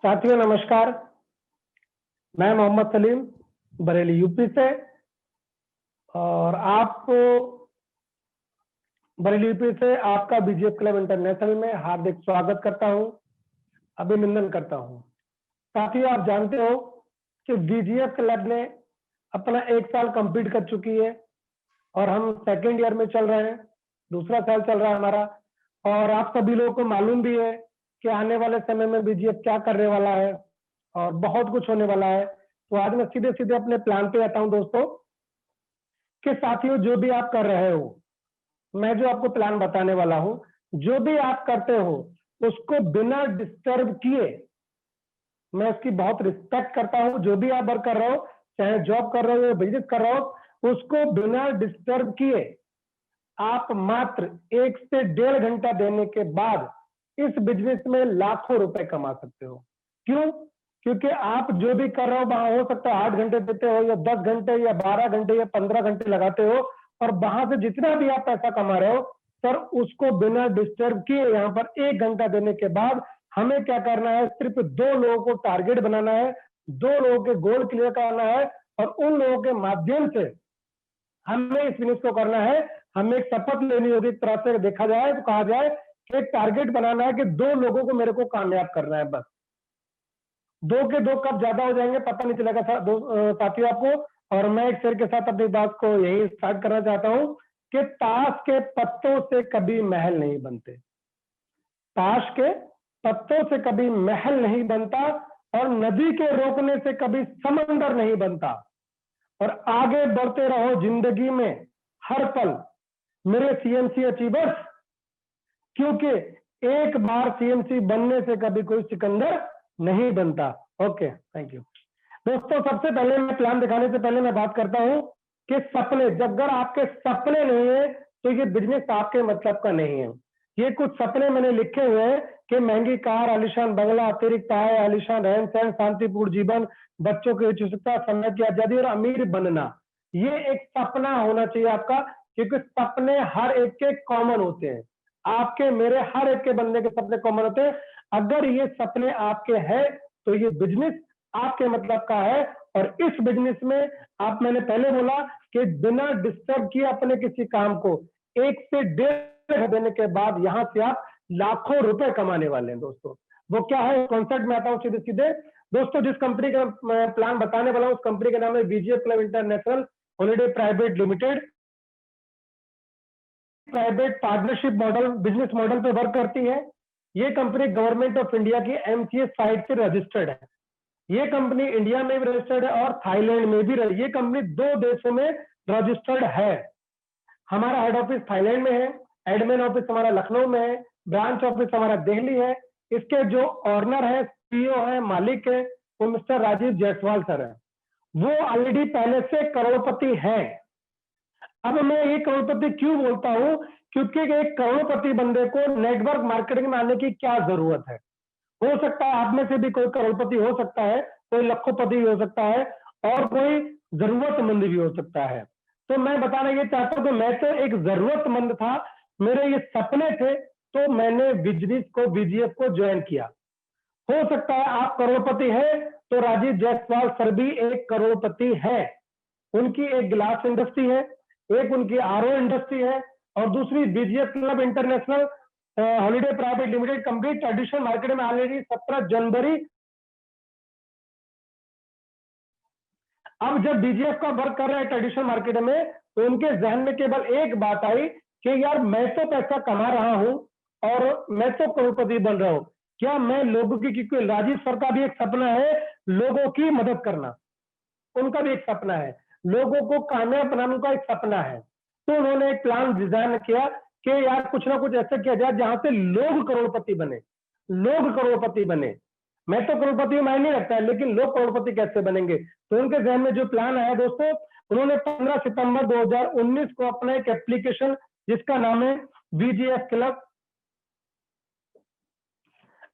साथियों नमस्कार। मैं मोहम्मद सलीम बरेली यूपी से और आप बरेली यूपी से आपका बीजीएफ क्लब इंटरनेशनल में हार्दिक स्वागत करता हूं, अभिनंदन करता हूं। साथियों आप जानते हो कि बीजीएफ क्लब ने अपना 1 साल कंप्लीट कर चुकी है और हम सेकेंड ईयर में चल रहे हैं, दूसरा साल चल रहा है हमारा। और आप सभी लोगों को मालूम भी है कि आने वाले समय में बीजीएफ क्या करने वाला है और बहुत कुछ होने वाला है। तो आज मैं सीधे सीधे अपने प्लान पे आता हूं दोस्तों कि साथियों जो भी आप कर रहे हो, मैं जो आपको प्लान बताने वाला हूं, जो भी आप करते हो उसको बिना डिस्टर्ब किए, मैं उसकी बहुत रिस्पेक्ट करता हूं। जो भी आप वर्क कर रहे हो, चाहे जॉब कर रहे हो या बिजनेस कर रहे हो, उसको बिना डिस्टर्ब किए आप मात्र 1 से 1.5 घंटा देने के बाद इस बिजनेस में लाखों रुपए कमा सकते हो। क्यों? क्योंकि आप जो भी कर रहे हो वहां हो सकता है 8 घंटे देते हो या 10 घंटे या 12 घंटे या 15 घंटे लगाते हो, और वहां से जितना भी आप पैसा कमा रहे हो सर, उसको बिना डिस्टर्ब किए यहाँ पर 1 घंटा देने के बाद हमें क्या करना है, सिर्फ 2 लोगों को टारगेट बनाना है, 2 लोगों के गोल क्लियर करना है और उन लोगों के माध्यम से हमें इस बिजनेस को करना है। हमें एक शपथ लेनी होगी, एक तरह से देखा जाए तो कहा जाए कि एक टारगेट बनाना है कि 2 लोगों को मेरे को कामयाब करना है। बस 2 के 2 कब ज्यादा हो जाएंगे पता नहीं चलेगा साथियों आपको। और मैं एक शेर के साथ अपनी बात को यही स्टार्ट करना चाहता हूं कि ताश के पत्तों से कभी महल नहीं बनते, ताश के पत्तों से कभी महल नहीं बनता और नदी के रोकने से कभी समंदर नहीं बनता। और आगे बढ़ते रहो जिंदगी में हर पल मेरे सीएमसी अचीवर्स, क्योंकि एक बार सीएमसी बनने से कभी कोई सिकंदर नहीं बनता। ओके, थैंक यू दोस्तों। सबसे पहले मैं प्लान दिखाने से पहले मैं बात करता हूं कि सपने, जब अगर आपके सपने नहीं है तो ये बिजनेस आपके मतलब का नहीं है। ये कुछ सपने मैंने लिखे हुए हैं कि महंगी कार, आलिशान बंगला, अतिरिक्त आय, आलिशान रहन सहन, शांतिपूर्ण जीवन, बच्चों की उच्च शिक्षा, समय की आजादी और अमीर बनना। ये एक सपना होना चाहिए आपका, क्योंकि सपने हर एक के कॉमन होते हैं। आपके मेरे हर एक के बंदे के सपने कॉमन होते हैं। अगर ये सपने आपके हैं तो ये बिजनेस आपके मतलब का है। और इस बिजनेस में आप, मैंने पहले बोला कि बिना डिस्टर्ब किए अपने किसी काम को 1 से 1.5 देने के बाद यहां से आप लाखों रुपए कमाने वाले हैं दोस्तों। वो क्या है कॉन्सेप्ट में आता हूं सीधे सीधे दोस्तों। जिस कंपनी का मैं प्लान बताने वाला हूं उस कंपनी का नाम है BGF club international holiday private limited. Private partnership model, business model पे वर्क करती है। ये कंपनी गवर्नमेंट ऑफ इंडिया की एमसीए साइट से रजिस्टर्ड है। ये कंपनी इंडिया में भी रजिस्टर्ड है और थाईलैंड में भी ये कंपनी 2 देशों में रजिस्टर्ड है। हमारा हेड ऑफिस थाईलैंड में है, एडमिन ऑफिस हमारा लखनऊ में है, ब्रांच ऑफिस हमारा दिल्ली है। इसके जो ऑनर है, सीईओ है, मालिक है, वो मिस्टर राजीव जायसवाल सर है। वो ऑलरेडी पहले से करोड़पति है। अब मैं ये करोड़पति क्यों बोलता हूं, क्योंकि एक करोड़पति बंदे को नेटवर्क मार्केटिंग में आने की क्या जरूरत है। हो सकता है आप में से भी कोई करोड़पति हो सकता है, कोई लखोपति हो सकता है और कोई जरूरतमंद भी हो सकता है। तो मैं बताना ये चाहता हूं कि मैं तो एक जरूरतमंद था, मेरे ये सपने थे, तो मैंने बिजनेस को, बीजीएफ को ज्वाइन किया। हो सकता है आप करोड़पति है तो राजीव जायसवाल सर भी एक करोड़पति है। उनकी एक ग्लास इंडस्ट्री है, एक उनकी आरओ इंडस्ट्री है और दूसरी BGF club international holiday private limited company traditional market में ऑलरेडी 17 जनवरी। अब जब बीजीएफ का वर्क कर रहे हैं ट्रेडिशनल मार्केट में, तो उनके जहन में केवल एक बात आई कि यार मैं तो पैसा कमा रहा हूं और मैं तो करोड़पति बन रहा हूं, क्या मैं लोगों की, क्योंकि राजीव सर का भी एक सपना है लोगों की मदद करना, उनका भी एक सपना है लोगों को कामयाब बनाने का एक सपना है। तो उन्होंने एक प्लान डिजाइन किया कि यार कुछ ना कुछ ऐसा किया जाए जहां से लोग करोड़पति बने, लोग करोड़पति बने। मैं तो करोड़पति मायने नहीं रखता है, लेकिन लोग करोड़पति कैसे बनेंगे। तो उनके जहन में जो प्लान आया दोस्तों, उन्होंने 15 सितंबर 2019 को अपना एक एप्लीकेशन जिसका नाम है बीजीएफ क्लब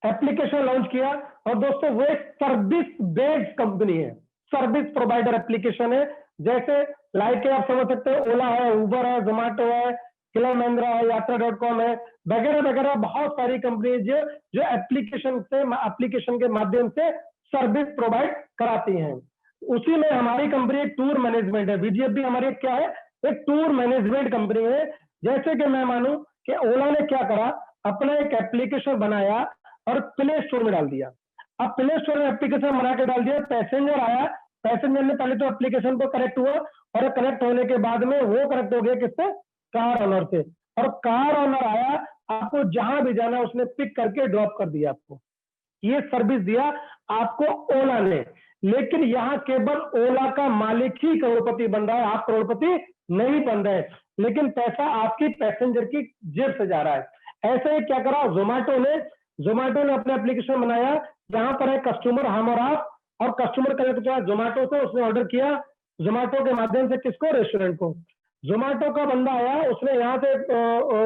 एप्लीकेशन लॉन्च किया। और दोस्तों वो एक सर्विस बेस्ड कंपनी है, सर्विस प्रोवाइडर एप्लीकेशन है। जैसे लाइक आप समझ सकते हो, ओला है, उबर है, जोमेटो है, किला महिंद्रा है, यात्रा.com है, वगैरह वगैरह बहुत सारी कंपनी जो एप्लीकेशन के माध्यम से सर्विस प्रोवाइड कराती हैं। उसी में हमारी कंपनी एक टूर मैनेजमेंट है। बीजीएफ भी हमारी क्या है, एक टूर मैनेजमेंट कंपनी है। जैसे कि मैं मानूं कि ओला ने क्या करा, अपना एक एप्लीकेशन बनाया और प्ले स्टोर में डाल दिया। अब प्ले स्टोर में एप्लीकेशन बना के डाल दिया, पैसेंजर आया, पैसेंजर ने पहले तो एप्लीकेशन को कनेक्ट हुआ और कनेक्ट होने के बाद में वो कनेक्ट हो गया किससे, कार ऑनर से, और कार ऑनर आया, आपको जहां भी जाना उसने पिक करके ड्रॉप कर दिया आपको। ये सर्विस दिया आपको ओला ने। लेकिन यहाँ केवल ओला का मालिक ही करोड़पति बन रहा है, आप करोड़पति नहीं बन रहे, लेकिन पैसा आपकी पैसेंजर की जेब से जा रहा है। ऐसे ही क्या करा जोमेटो ने अपना एप्लीकेशन बनाया, जहां पर है कस्टमर हम और आप, और कस्टमर कनेक्ट किया जोमेटो से, उसने ऑर्डर किया जोमेटो के माध्यम से किसको, रेस्टोरेंट को। जोमेटो का बंदा आया, उसने यहाँ से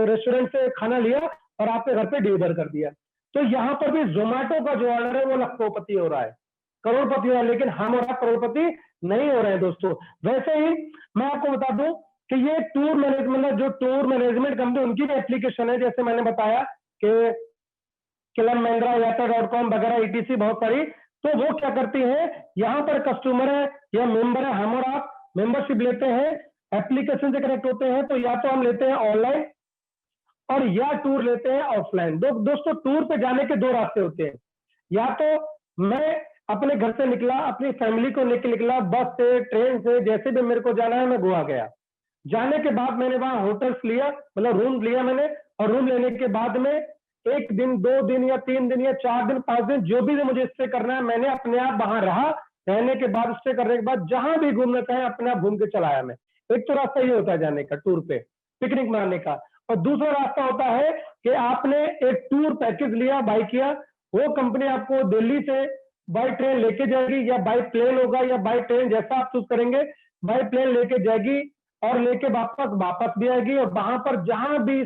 रेस्टोरेंट से खाना लिया और आपके घर पे डिलीवर कर दिया। तो यहाँ पर भी जोमेटो का जो ऑर्डर है वो लखोपति हो रहा है, करोड़पति हो रहा है, लेकिन हम और आप करोड़पति नहीं हो रहे हैं दोस्तों। वैसे ही मैं आपको बता दूं कि ये टूर मैनेजमेंट, जो टूर मैनेजमेंट कंपनी, उनकी भी एप्लीकेशन है, जैसे मैंने बताया कि किला महिंद्रा, यात्रा.com वगैरह ईटीसी बहुत सारी। तो वो क्या करती है, यहाँ पर कस्टमर है या मेंबर है, हम और आप मेंबरशिप लेते हैं, एप्लीकेशन से कनेक्ट होते हैं, तो या तो हम लेते हैं ऑनलाइन और या टूर लेते हैं ऑफलाइन। दोस्तों टूर पे जाने के दो रास्ते होते हैं, या तो मैं अपने घर से निकला, अपनी फैमिली को लेकर निकला, बस से, ट्रेन से, जैसे भी मेरे को जाना है, मैं गोवा गया। जाने के बाद मैंने वहां होटल्स लिया, मतलब रूम लिया मैंने, और रूम लेने के बाद में 1 दिन 2 दिन या 3 दिन या 4 दिन 5 दिन जो भी मुझे स्टे करना है, मैंने अपने आप वहां रहा। रहने के बाद, स्टे करने के बाद जहां भी घूमना चाहे अपने आप घूम के चला आया मैं। एक तो रास्ता ये होता है जाने का टूर पे, पिकनिक मनाने का, और दूसरा रास्ता होता है कि आपने एक टूर पैकेज लिया, बाय किया, वो कंपनी आपको दिल्ली से बाय ट्रेन लेके जाएगी, या बाय प्लेन होगा, या बाय ट्रेन, जैसा आप चूज करेंगे, बाय प्लेन लेके जाएगी और लेके वापस भी आएगी। और वहां पर जहां भी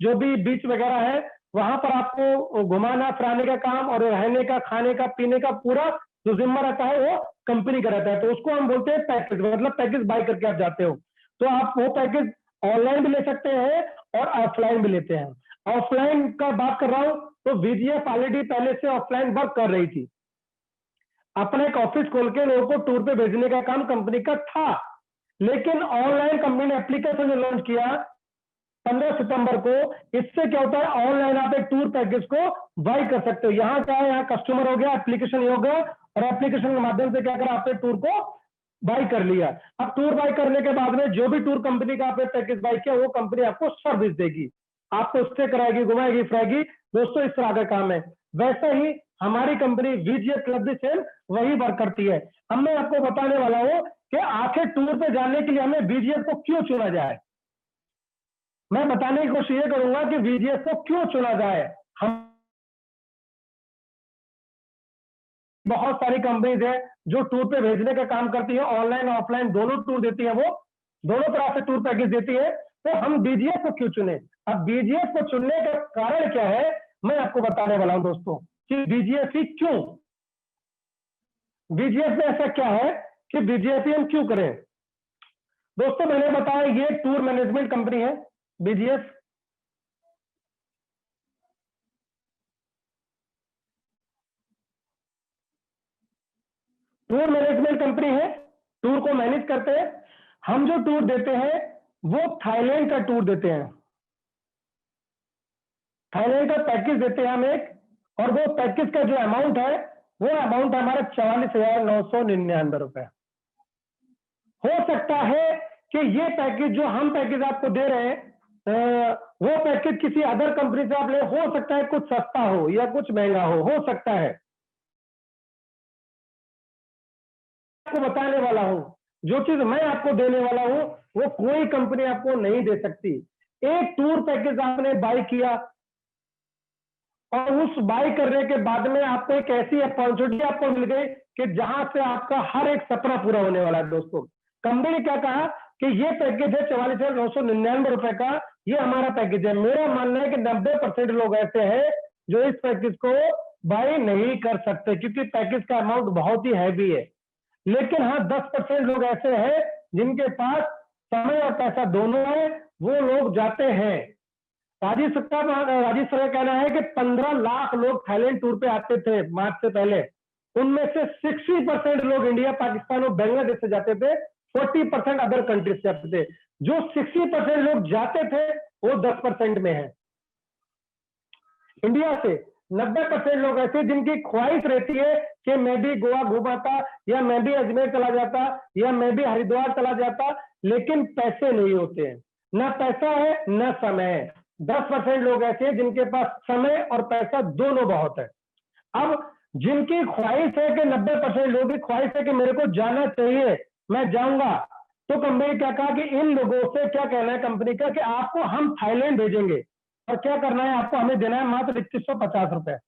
जो भी बीच वगैरह है, वहां पर आपको घुमाना फिराने का काम और रहने का, खाने का, पीने का पूरा जो जिम्मा रहता है वो कंपनी का रहता है। तो उसको हम बोलते हैं पैकेज, मतलब पैकेज बाय करके आप जाते हो। तो आप वो पैकेज ऑनलाइन भी ले सकते हैं और ऑफलाइन भी लेते हैं। ऑफलाइन का बात कर रहा हूं तो वीजीएफ ऑलरेडी पहले से ऑफलाइन वर्क कर रही थी, अपना एक ऑफिस खोल के लोगों को टूर पे भेजने का काम कंपनी का था। लेकिन ऑनलाइन कंपनी ने एप्लीकेशन जो लॉन्च किया 15 सितंबर को, इससे क्या होता है, ऑनलाइन आप एक टूर पैकेज को बाय कर सकते हो। यहाँ क्या है, यहाँ कस्टमर हो गया, एप्लीकेशन हो गया, और एप्लीकेशन के माध्यम से क्या करा, आपने टूर को बाय कर लिया। अब टूर बाय करने के बाद में जो भी टूर कंपनी का आपने पैकेज बाय किया, वो कंपनी आपको सर्विस देगी, आपको स्टे कराएगी, घुमाएगी फिराएगी। दोस्तों इस तरह का काम है। वैसे ही हमारी कंपनी वीजीएफ क्लब भी सेम वही वर्क करती है। अब मैं आपको बताने वाला हूं कि आखिर टूर पे जाने के लिए हमें वीजीएफ को क्यों चुना जाए। मैं बताने की कोशिश ये करूंगा कि वीजीएफ को क्यों चुना जाए। हम बहुत सारी कंपनीज है जो टूर पे भेजने का काम करती है, ऑनलाइन ऑफलाइन दोनों टूर देती है, वो दोनों तरह से टूर पैकेज देती है। तो हम बीजीएफ को क्यों चुने। अब बीजीएफ को चुनने का कारण क्या है, मैं आपको बताने वाला हूं दोस्तों कि बीजीएफ ही क्यों, बीजीएफ में ऐसा क्या है कि बीजीएफ ही हम क्यों करें। दोस्तों मैंने बताया ये टूर मैनेजमेंट कंपनी है बीजीएफ। टूर मैनेजमेंट कंपनी है, टूर को मैनेज करते हैं। हम जो टूर देते हैं वो थाईलैंड का टूर देते हैं, थाईलैंड का पैकेज देते हैं हम एक, और वो पैकेज का जो अमाउंट है वो अमाउंट हमारा 44,999 रुपए। हो सकता है कि ये पैकेज जो हम पैकेज आपको दे रहे हैं वो पैकेज किसी अदर कंपनी से आप ले, हो सकता है कुछ सस्ता हो या कुछ महंगा हो सकता है। आपको बताने वाला हूं, जो चीज मैं आपको देने वाला हूं वो कोई कंपनी आपको नहीं दे सकती। एक टूर पैकेज आपने बाय किया और उस बाय करने के बाद में आपको एक ऐसी अपॉर्चुनिटी आपको मिल गई कि जहां से आपका हर एक सपना पूरा होने वाला है। दोस्तों कंपनी ने क्या कहा कि ये पैकेज है 44,999 रुपए का, ये हमारा पैकेज है। मेरा मानना है कि 90% लोग ऐसे हैं जो इस पैकेज को बाय नहीं कर सकते क्योंकि पैकेज का अमाउंट बहुत ही हैवी है। लेकिन हाँ 10% लोग ऐसे हैं जिनके पास समय और पैसा दोनों है वो लोग जाते हैं। राजीव सर का कहना है कि 15 लाख लोग थाईलैंड टूर पे आते थे मार्च से पहले, उनमें से 60% लोग इंडिया, पाकिस्तान और बांग्लादेश से जाते थे, 40% अदर कंट्रीज से जाते थे। जो 60% लोग जाते थे वो 10% में है। इंडिया से 90% लोग ऐसे जिनकी ख्वाहिश रहती है कि मैं भी गोवा घूमाता, या मैं भी अजमेर चला जाता, या मैं भी हरिद्वार चला जाता, लेकिन पैसे नहीं होते हैं, ना पैसा है ना समय है। 10% लोग ऐसे हैं जिनके पास समय और पैसा दोनों बहुत है। अब जिनकी ख्वाहिश है कि 90% लोगों की ख्वाहिश है कि मेरे को जाना चाहिए, मैं जाऊंगा, तो कंपनी क्या कहा कि इन लोगों से क्या कहना है कंपनी का कि आपको हम थाईलैंड भेजेंगे, और क्या करना है आपको, हमें देना है मात्र 2150 रुपए।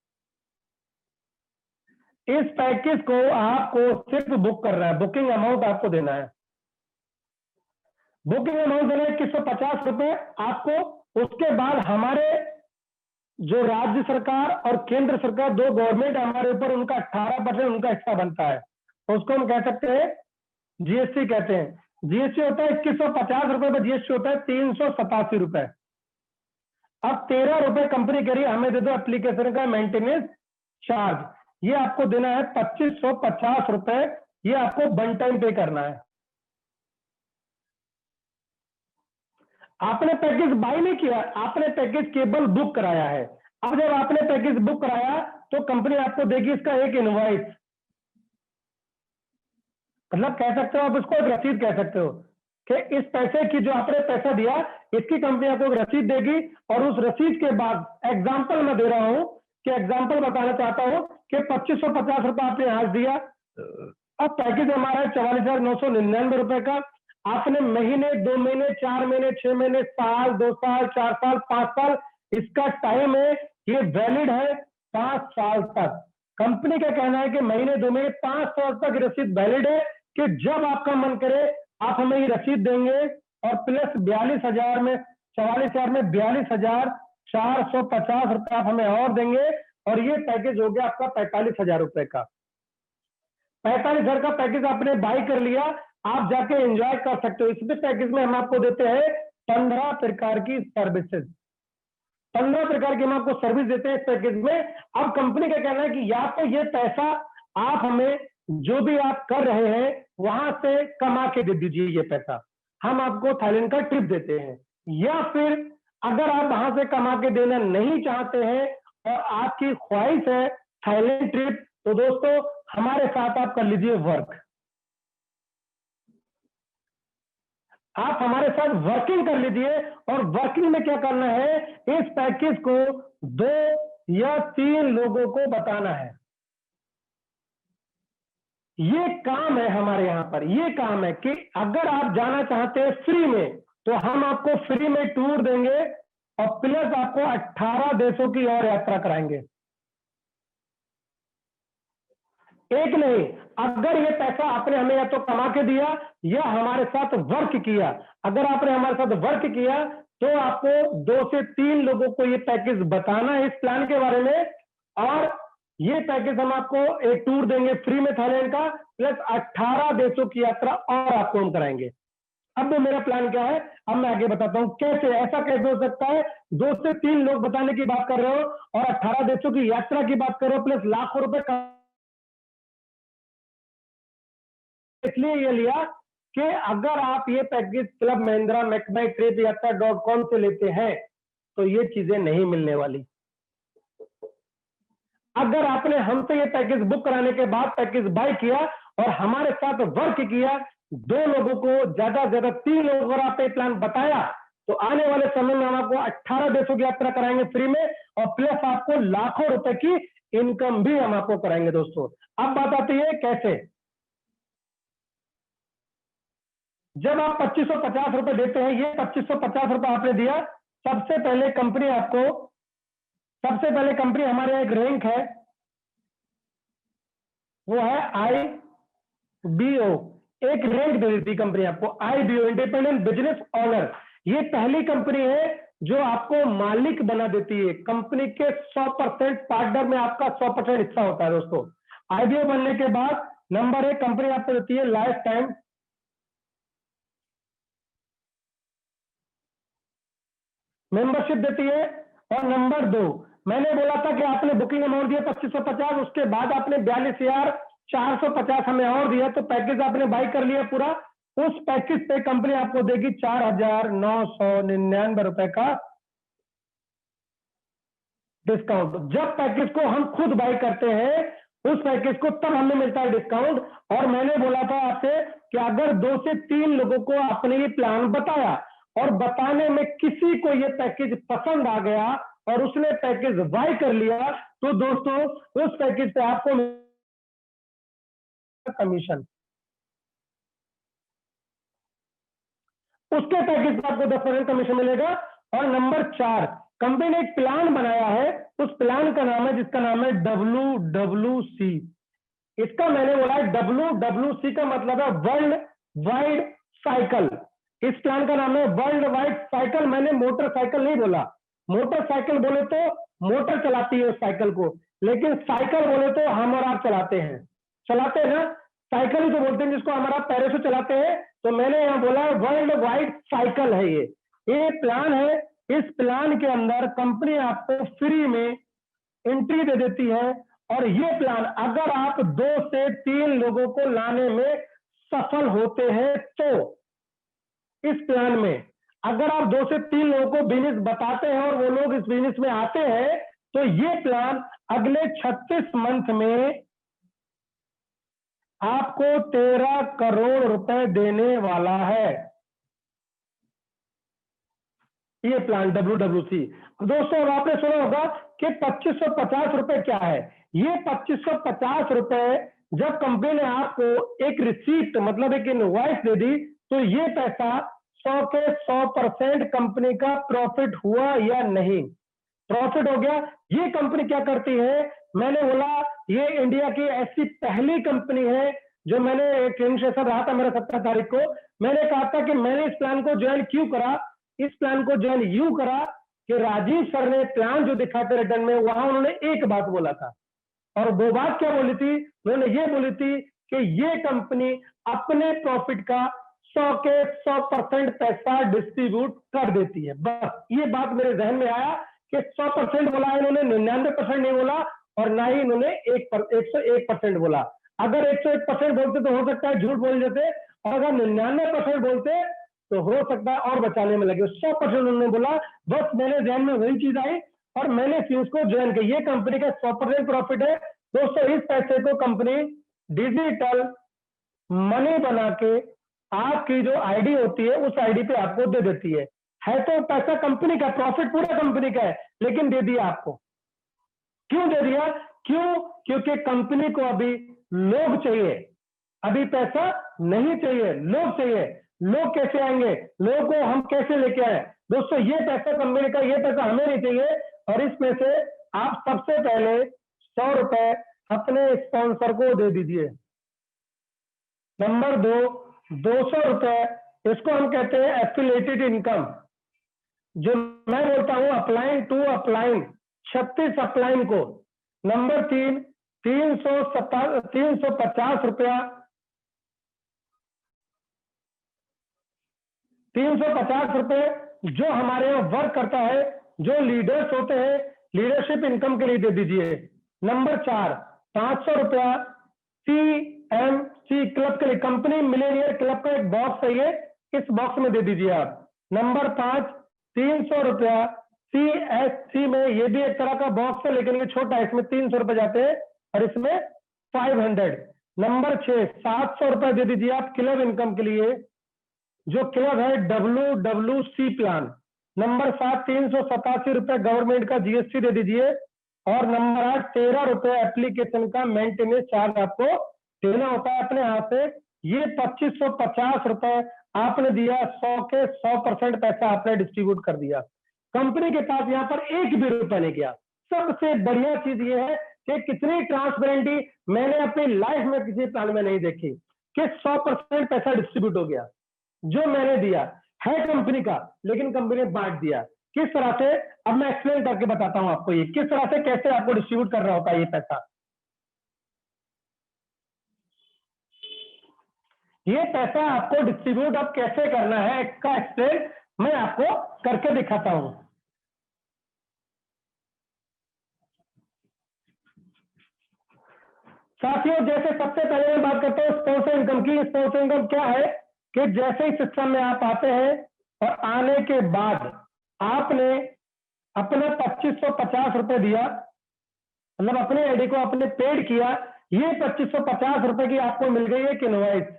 इस पैकेज को आपको सिर्फ बुक करना है, बुकिंग अमाउंट आपको देना है, बुकिंग अमाउंट देना है 2150 रुपए आपको। उसके बाद हमारे जो राज्य सरकार और केंद्र सरकार, दो गवर्नमेंट हमारे ऊपर, उनका 18% उनका हिस्सा बनता है, तो उसको हम कह सकते हैं जीएसटी कहते हैं। जीएसटी होता है 2150 रुपए पर, जीएसटी होता है 387 रुपए। अब 13 रुपए कंपनी कह रही है हमें दे दो एप्लीकेशन का मेंटेनेंस चार्ज, ये आपको देना है 2550 रुपए, ये आपको वन टाइम पे करना है। आपने पैकेज बाय नहीं किया, आपने पैकेज केवल बुक कराया है। अब जब आपने पैकेज बुक कराया तो कंपनी आपको देगी इसका एक इनवॉइस, मतलब कह सकते हो आप उसको एक रसीद कह सकते हो कि इस पैसे की जो आपने पैसा दिया, इसकी कंपनी आपको एक रसीद देगी, और उस रसीद के बाद, एग्जाम्पल मैं दे रहा हूं कि एग्जाम्पल बताना चाहता हूं कि 2550 रुपए आपने आज दिया, अब पैकेज हमारा है 44,999 रुपए का। आपने महीने, 2 महीने, 4 महीने, 6 महीने, साल, 2 साल, 4 साल, 5 साल, इसका टाइम है, ये वैलिड है 5 साल तक। कंपनी का कहना है कि महीने, 2 महीने, 5 साल तक रसीद वैलिड है, कि जब आपका मन करे आप हमें ये रसीद देंगे, और प्लस 42,000 में, 44,000 में 42,450 रुपए आप हमें और देंगे, और ये पैकेज हो गया आपका 45,000 रुपए का। 45,000 का पैकेज आपने बाई कर लिया, आप जाके एंजॉय कर सकते हो। इसमें पैकेज में हम आपको देते हैं 15 प्रकार की सर्विसेज, 15 प्रकार की हम आपको सर्विस देते हैं इस पैकेज में। अब कंपनी का कहना है कि या तो ये पैसा आप हमें जो भी आप कर रहे हैं वहां से कमा के दे दीजिए, ये पैसा हम आपको थाईलैंड का ट्रिप देते हैं, या फिर अगर आप वहां से कमा के देना नहीं चाहते हैं और आपकी ख्वाहिश है थाईलैंड ट्रिप, तो दोस्तों हमारे साथ आप कर लीजिए वर्क, आप हमारे साथ वर्किंग कर लीजिए। और वर्किंग में क्या करना है, इस पैकेज को 2 या 3 लोगों को बताना है। ये काम है हमारे यहां पर, ये काम है कि अगर आप जाना चाहते हैं फ्री में, तो हम आपको फ्री में टूर देंगे, और प्लस आपको 18 देशों की और यात्रा कराएंगे। एक नहीं, अगर ये पैसा आपने हमें या तो कमा के दिया या हमारे साथ वर्क किया, अगर आपने हमारे साथ वर्क किया तो आपको 2 से 3 लोगों को ये पैकेज बताना है इस प्लान के बारे में, और ये पैकेज हम आपको एक टूर देंगे फ्री में थाईलैंड का, प्लस 18 देशों की यात्रा और आपको हम कराएंगे। अब वो मेरा प्लान क्या है, अब मैं आगे बताता हूं कैसे, ऐसा कैसे हो सकता है 2 से 3 लोग बताने की बात कर रहे हो और 18 देशों की यात्रा की बात कर रहे हो, प्लस लाखों रुपए का। इसलिए ये लिया कि अगर आप ये पैकेज क्लब महिंद्रा मैकमाई ट्रिप यात्रा.com से लेते हैं तो ये चीजें नहीं मिलने वाली। अगर आपने हमसे ये पैकेज बुक कराने के बाद पैकेज बाय किया और हमारे साथ वर्क किया, 2 लोगों को, ज्यादा से ज्यादा 3 लोगों को आपने प्लान बताया, तो आने वाले समय में हम आपको 18 देशों की यात्रा कराएंगे फ्री में, और प्लस आपको लाखों रुपए की इनकम भी हम आपको कराएंगे दोस्तों। अब बात आती है कैसे। जब आप 2550 रुपए देते हैं, ये 2550 रुपए आपने दिया, सबसे पहले कंपनी हमारे यहाँ एक रैंक है, वो है IBO, एक रैंक दे देती कंपनी आपको, IBO इंडिपेंडेंट बिजनेस ऑनर। ये पहली कंपनी है जो आपको मालिक बना देती है, कंपनी के 100% पार्टनर में आपका 100% हिस्सा होता है दोस्तों। IBO बनने के बाद नंबर 1 कंपनी आपको देती है लाइफ टाइम मेंबरशिप देती है। और नंबर 2, मैंने बोला था कि आपने बुकिंग अमाउंट दिया 2550, उसके बाद आपने 42,450 हमें और दिया, तो पैकेज आपने बाई कर लिया पूरा। उस पैकेज पे कंपनी आपको देगी 4,999 रुपए का डिस्काउंट। जब पैकेज को हम खुद बाई करते हैं उस पैकेज को, तब हमें मिलता है डिस्काउंट। और मैंने बोला था आपसे कि अगर 2 से 3 लोगों को आपने ये प्लान बताया और बताने में किसी को ये पैकेज पसंद आ गया और उसने पैकेज बाय कर लिया, तो दोस्तों उस पैकेज पे आपको कमीशन, उसके पैकेज पे आपको 10% कमीशन मिलेगा। और नंबर 4, कंपनी ने एक प्लान बनाया है, उस प्लान का नाम है, जिसका नाम है WWC। इसका मैंने बोला है WWC का मतलब है वर्ल्ड वाइड साइकिल। इस प्लान का नाम है वर्ल्ड वाइड साइकिल। मैंने मोटरसाइकिल नहीं बोला। मोटरसाइकिल बोले तो मोटर चलाती है उस साइकिल को, लेकिन साइकिल बोले तो हम और आप चलाते हैं ना, साइकिल ही तो बोलते हैं जिसको हम और आप पैरों से चलाते हैं। तो मैंने यहाँ बोला वर्ल्ड वाइड साइकिल है ये प्लान है। इस प्लान के अंदर कंपनी आपको फ्री में एंट्री दे देती है। और ये प्लान अगर आप 2 से 3 लोगों को लाने में सफल होते हैं, तो इस प्लान में अगर आप 2 से 3 लोगों को बिजनेस बताते हैं और वो लोग इस बिजनेस में आते हैं, तो ये प्लान अगले 36 मंथ में आपको 13 करोड़ रुपए देने वाला है, ये प्लान WWC। दोस्तों अब आपने सुना होगा कि 2550 रुपए क्या है। ये 2550 रुपए जब कंपनी ने आपको एक रिसीप्ट मतलब एक इनवॉइस दे दी, तो ये पैसा 100 के 100% कंपनी का प्रॉफिट हुआ या नहीं? प्रॉफिट हो गया। ये कंपनी क्या करती है, मैंने बोला ये इंडिया की ऐसी पहली कंपनी है जो, मैंने एक ट्रेनिंग सेशन रहा था मेरा 17 तारीख को, मैंने कहा था कि मैंने इस प्लान को ज्वाइन क्यों करा। इस प्लान को ज्वाइन यूं करा कि राजीव सर ने प्लान जो दिखा थे रिटर्न में, वहां उन्होंने एक बात बोला था, और वो बात क्या बोली थी, उन्होंने ये बोली थी कि ये कंपनी अपने प्रॉफिट का 100 के 100% पैसा डिस्ट्रीब्यूट कर देती है। बस ये बात मेरे जहन में आया कि 100% बोला इन्होंने, 99% नहीं बोला, और ना ही इन्होंने 101% बोला। अगर 101% बोलते तो हो सकता है झूठ बोल देते, और अगर 99% बोलते तो हो सकता है और बचाने में लगे। 100% उन्होंने बोला। बस मेरे ध्यान में वही चीज आई और मैंने फ्यूज को ज्वाइन किया। ये कंपनी का 100% प्रॉफिट है दोस्तों। इस पैसे को कंपनी डिजिटल मनी बना के आपकी जो आईडी होती है उस आईडी पे आपको दे देती है। तो पैसा कंपनी का, प्रॉफिट पूरा कंपनी का है, लेकिन दे दिया आपको। क्यों दे दिया? क्यों? क्योंकि कंपनी को अभी लोग चाहिए, अभी पैसा नहीं चाहिए, लोग चाहिए। लोग कैसे आएंगे? लोगों को हम कैसे लेके आए? दोस्तों ये पैसा कंपनी का, ये पैसा हमें नहीं चाहिए। और इसमें से आप सबसे पहले 100 रुपए अपने स्पॉन्सर को दे दीजिए। नंबर 2, 200 रुपए, इसको हम कहते हैं एफिलिएटेड इनकम, जो मैं बोलता हूं अपलाइन टू अपलाइन, 36 अपलाइन को। नंबर 3, 350 रुपया, 350 रुपए जो हमारे यहाँ वर्क करता है, जो लीडर्स होते हैं, लीडरशिप इनकम के लिए दे दीजिए। नंबर 4, 500 रुपया CMC क्लब के लिए, कंपनी मिलेनियर क्लब का एक बॉक्स है ये, इस बॉक्स में दे दीजिए आप। नंबर 5, 300 रुपया CSC में, ये भी एक तरह का बॉक्स है लेकिन ये छोटा है, इसमें 300 रुपए जाते हैं और इसमें 500। नंबर 6, 700 रुपए दे दीजिए आप क्लब इनकम के लिए, जो क्लब है WWC प्लान। नंबर 7, 387 रुपए गवर्नमेंट का GST दे दीजिए। और नंबर 8, 13 रुपए एप्लीकेशन का मेंटेनेंस चार्ज आपको देना होता है अपने हाथ से। ये 2550 रुपए आपने दिया, 100 के 100% पैसा आपने डिस्ट्रीब्यूट कर दिया। कंपनी के पास यहाँ पर एक भी रुपया नहीं गया। सबसे बढ़िया चीज ये है कि कितनी ट्रांसपेरेंटी मैंने अपनी लाइफ में किसी प्लान में नहीं देखी, कि 100% पैसा डिस्ट्रीब्यूट हो गया। जो मैंने दिया है कंपनी का, लेकिन कंपनी ने बांट दिया। किस तरह से? अब मैं एक्सप्लेन करके बताता हूं आपको ये किस तरह से, कैसे आपको डिस्ट्रीब्यूट कर रहा होता है ये पैसा। ये पैसा आपको डिस्ट्रीब्यूट अब कैसे करना है, इसका एक्सप्लेन मैं आपको करके दिखाता हूं। साथियों, जैसे सबसे पहले मैं बात करता हूँ स्पॉन्सर इनकम की। स्पॉन्सर इनकम क्या है कि जैसे ही सिस्टम में आप आते हैं और आने के बाद आपने अपना 2550 रुपए दिया, मतलब अपने आईडी को आपने पेड किया, ये 2550 रुपए की आपको मिल गई एक इनवॉइस।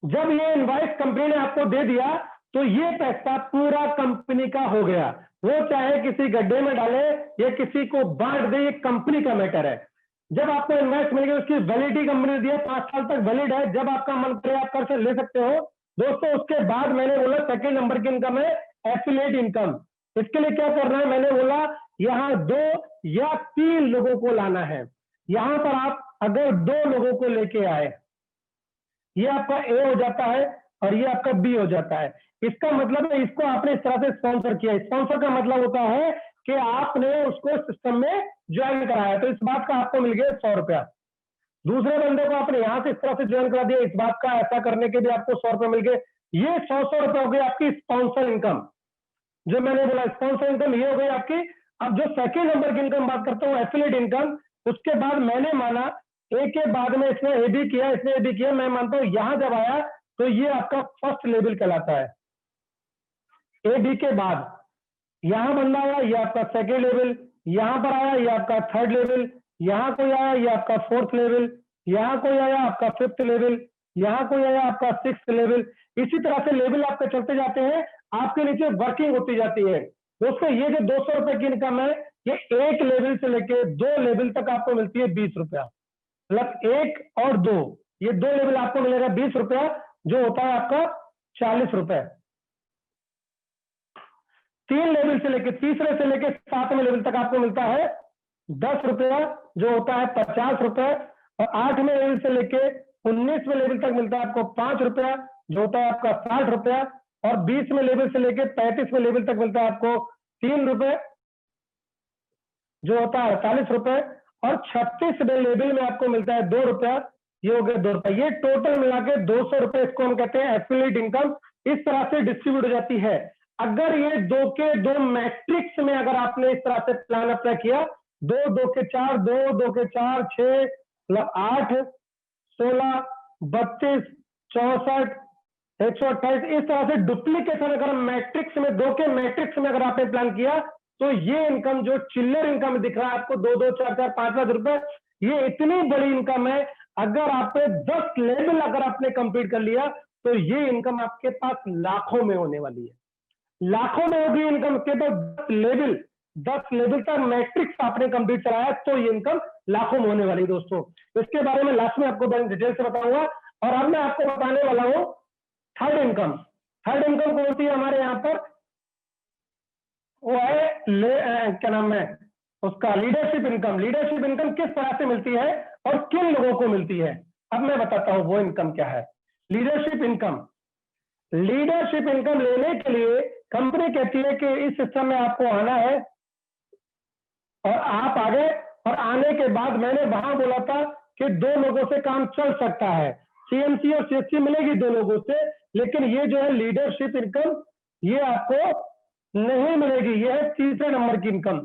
जब ये इनवॉइस कंपनी ने आपको दे दिया तो ये पैसा पूरा कंपनी का हो गया। वो चाहे किसी गड्ढे में डाले या किसी को बांट दे, ये कंपनी का मैटर है। जब आपको इनवॉइस मिल गई, उसकी वैलिडिटी कंपनी ने दी है, 5 साल तक वैलिड है, जब आपका मन करे आप कर से ले सकते हो दोस्तों। उसके बाद मैंने बोला सेकेंड नंबर की इनकम है एफिलिएट इनकम। इसके लिए क्या करना है, मैंने बोला यहां 2 या 3 लोगों को लाना है। यहां पर आप अगर 2 लोगों को लेके आए, ये आपका ए हो जाता है और ये आपका बी हो जाता है। इसका मतलब है इसको आपने इस तरह से स्पॉन्सर किया। स्पॉन्सर का मतलब होता है कि आपने उसको सिस्टम में ज्वाइन कराया, तो इस बात का आपको मिल गया 100 रुपया। दूसरे बंदे को आपने यहां से इस तरह से ज्वाइन करा दिया, इस बात का ऐसा करने के भी आपको 100 रुपए मिल गए। ये 100 रुपए हो गई आपकी स्पॉन्सर इनकम। जो मैंने बोला स्पॉन्सर इनकम ये हो गई आपकी। अब जो सेकेंड नंबर की इनकम बात करता हूँ एफिलिएट इनकम, उसके बाद मैंने माना ए के बाद में इसने ए भी किया, इसने ए भी किया, मैं मानता हूं यहां जब आया तो ये आपका फर्स्ट लेवल कहलाता है। ए बी के बाद यहां बंदा आया, ये आपका सेकेंड लेवल, यहां पर आया ये आपका थर्ड लेवल, यहां कोई आया ये आपका फोर्थ लेवल, यहां कोई आया आपका फिफ्थ लेवल, यहां कोई आया आपका सिक्स्थ लेवल। इसी तरह से लेवल आपके चलते जाते हैं, आपके नीचे वर्किंग होती जाती है। दोस्तों ये जो 200 रुपए की इनकम है, ये 1 लेवल से लेके 2 लेवल तक आपको मिलती है 20 रुपया। मतलब 1 और 2, ये 2 लेवल आपको मिलेगा 20 रुपया, जो होता है आपका 40 रुपए। 3 लेवल से लेके तीसरे से लेके 7वें लेवल तक आपको मिलता है 10 रुपया, जो होता है 50 रुपए। और 8वें लेवल से लेके 19वें लेवल तक मिलता है आपको 5 रुपया, जो होता है आपका 60 रुपया। और 20वें लेवल से लेके 35वें लेवल तक मिलता है आपको 3 रुपए, जो होता है 48 रुपए। और 36वें लेवल में आपको मिलता है 2 रुपया, ये हो गया 2 रुपए। ये टोटल मिला के 200 रुपए, इसको हम कहते हैं एफिलिएट इनकम। इस तरह से डिस्ट्रीब्यूट हो जाती है। अगर ये 2 के 2 मैट्रिक्स में अगर आपने इस तरह से प्लान अप्लाई किया, 2 2 के 4, 2 2 के 4, 6 मतलब 8, 16, 32, 64, 128, इस तरह से डुप्लीकेशन अगर मैट्रिक्स में 2 के मैट्रिक्स में अगर आपने प्लान किया, तो ये इनकम जो चिल्लर इनकम दिख रहा है आपको 2 2 4 4 5 5 रुपए, ये इतनी बड़ी इनकम है। अगर आपने 10 लेवल अगर आपने कंप्लीट कर लिया, तो ये इनकम आपके पास लाखों में होने वाली है। लाखों में होगी इनकम के बाद 10 लेवल तक मैट्रिक्स आपने कंप्लीट कराया, तो ये इनकम लाखों में होने वाली है दोस्तों। इसके बारे में लास्ट में आपको डिटेल से बताऊंगा। और अब मैं आपको बताने वाला हूं थर्ड इनकम। थर्ड इनकम कौन सी है हमारे यहाँ पर, वो है क्या नाम है उसका, लीडरशिप इनकम। लीडरशिप इनकम किस तरह से मिलती है और किन लोगों को मिलती है, अब मैं बताता हूं वो इनकम क्या है। लीडरशिप इनकम, लीडरशिप इनकम लेने के लिए कंपनी कहती है कि इस सिस्टम में आपको आना है, और आप आ गए। और आने के बाद मैंने वहां बोला था कि 2 लोगों से काम चल सकता है, सीएमसी और सीएससी मिलेगी 2 लोगों से, लेकिन ये जो है लीडरशिप इनकम ये आपको नहीं मिलेगी। ये है तीसरे नंबर की इनकम।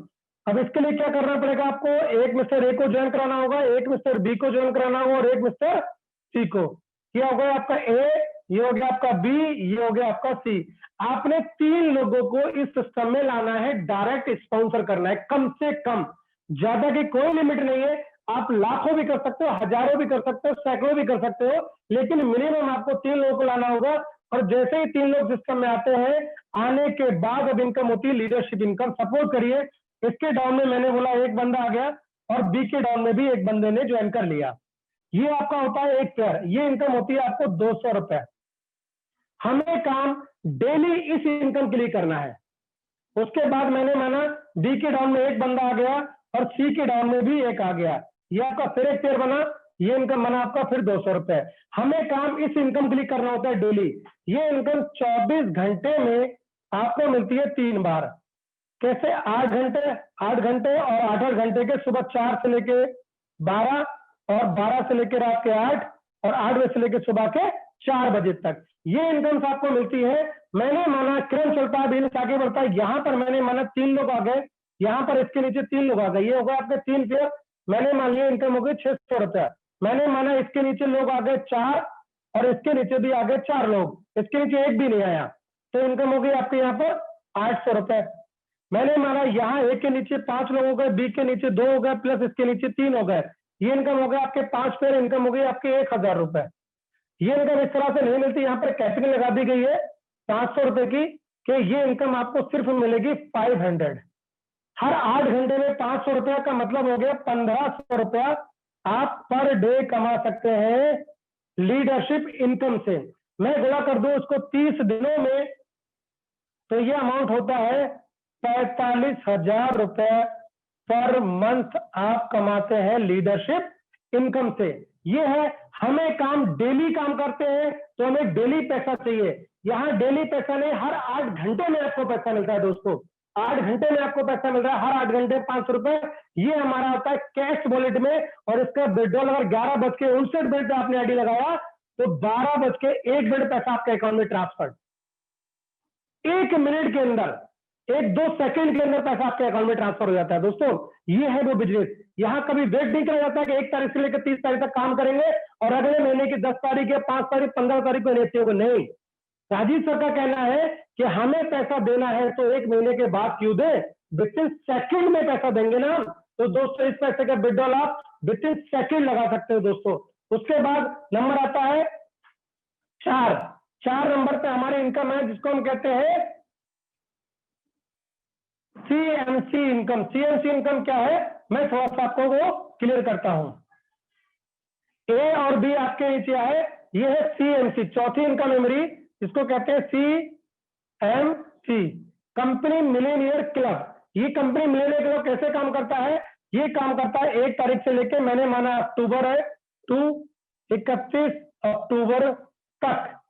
अब इसके लिए क्या करना पड़ेगा आपको, एक मिस्टर ए को ज्वाइन कराना होगा, एक मिस्टर बी को ज्वाइन कराना होगा और एक मिस्टर सी को। क्या हो गया आपका ए, ये हो गया आपका बी, ये हो गया आपका सी। आपने 3 लोगों को इस सिस्टम में लाना है, डायरेक्ट स्पॉन्सर करना है। कम से कम, ज्यादा की कोई लिमिट नहीं है, आप लाखों भी कर सकते हो, हजारों भी कर सकते हो, सैकड़ों भी कर सकते हो, लेकिन मिनिमम आपको 3 लोगों को लाना होगा। और जैसे ही 3 लोग सिस्टम में आते हैं, आने के बाद अब इनकम होती है लीडरशिप इनकम। सपोर्ट करिए इसके डाउन में मैंने बोला एक बंदा आ गया और बी के डाउन में भी एक बंदे ने ज्वाइन कर लिया, ये आपका होता है एक पेयर। ये इनकम होती है आपको 200 रुपए। हमें काम डेली इस इनकम के लिए करना है। उसके बाद मैंने माना डी के डाउन में एक बंदा आ गया और सी के डाउन में भी एक आ गया, ये आपका फिर एक पेयर बना, ये इनकम बना आपका फिर 200 रुपए। हमें काम इस इनकम के लिए करना होता है डेली। ये इनकम 24 घंटे में आपको मिलती है 3 बार। कैसे, 8 घंटे और 8 घंटे के, सुबह 4 से लेके 12 और 12 से लेके रात के 8 और 8 बजे से लेके सुबह के 4 बजे तक ये इनकम आपको मिलती है। मैंने माना क्रम चलता है, बिजनेस आगे बढ़ता है। यहां पर मैंने माना 3 लोग आ गए, यहां पर इसके नीचे 3 लोग आ गए, ये होगा आपके 3 पेयर। मैंने मान लिया इनकम हो गई 600 रुपया। मैंने माना इसके नीचे लोग आ गए 4 और इसके नीचे भी आ गए 4 लोग, इसके नीचे एक भी नहीं आया, तो इनकम हो गई आपके यहाँ पर 800 रुपए। मैंने माना यहाँ ए के नीचे 5 लोग हो गए, बी के नीचे 2 हो गए, प्लस इसके नीचे 3 हो गए, ये इनकम हो गया आपके 5 पेयर, इनकम हो गई आपके 1000 रुपए। ये इनकम इस तरह से नहीं मिलती, यहाँ पर कैपिटल लगा दी गई है 500 रुपए की, कि ये इनकम आपको सिर्फ मिलेगी 500। हर 8 घंटे में 500 रुपया का मतलब हो गया 1500 रुपया आप पर डे कमा सकते हैं लीडरशिप इनकम से। मैं गुणा कर दूं उसको 30 दिनों में, तो ये अमाउंट होता है 45,000 रुपए पर मंथ आप कमाते हैं लीडरशिप इनकम से। ये है, हमें काम डेली काम करते हैं तो हमें डेली पैसा चाहिए। यहां डेली पैसा नहीं, हर 8 घंटे में आपको पैसा मिलता है दोस्तों, 8 घंटे में आपको पैसा मिल रहा है, हर 8 घंटे 500 रुपए। ये हमारा होता है कैश वॉलेट में, और इसका विड्रॉल अगर 11:59 पे आपने आईडी लगाया तो 12:01 पैसा आपके अकाउंट में ट्रांसफर। 1 मिनट के अंदर, 1-2 सेकंड के अंदर पैसा आपके अकाउंट में ट्रांसफर हो जाता है दोस्तों। ये है वो बिजनेस। यहां कभी वेट नहीं किया जाता कि 1 तारीख से लेकर 30 तारीख तक काम करेंगे और अगले महीने की 10 तारीख या 5 तारीख 15 तारीख को एनएफटी को, नहीं। राजीव सर का कहना है कि हमें पैसा देना है तो 1 महीने के बाद क्यों दे, विथिन सेकंड में पैसा देंगे ना। तो दोस्तों इस पैसे का विड्रॉल आप विथिन सेकंड लगा सकते हो दोस्तों। उसके बाद नंबर आता है 4 नंबर पे हमारी इनकम है जिसको हम कहते हैं सीएमसी इनकम। सीएमसी इनकम क्या है, मैं थोड़ा सा आपको वो क्लियर करता हूं। ए और बी आपके नीचे आए, ये है सीएमसी, चौथी इनकम मेमोरी, इसको कहते हैं सीएमसी, कंपनी मिलेनियर क्लब। ये कंपनी मिलेनियर क्लब कैसे काम करता है, ये काम करता है 1 तारीख से लेके, मैंने माना अक्टूबर है, टू 31 अक्टूबर तक,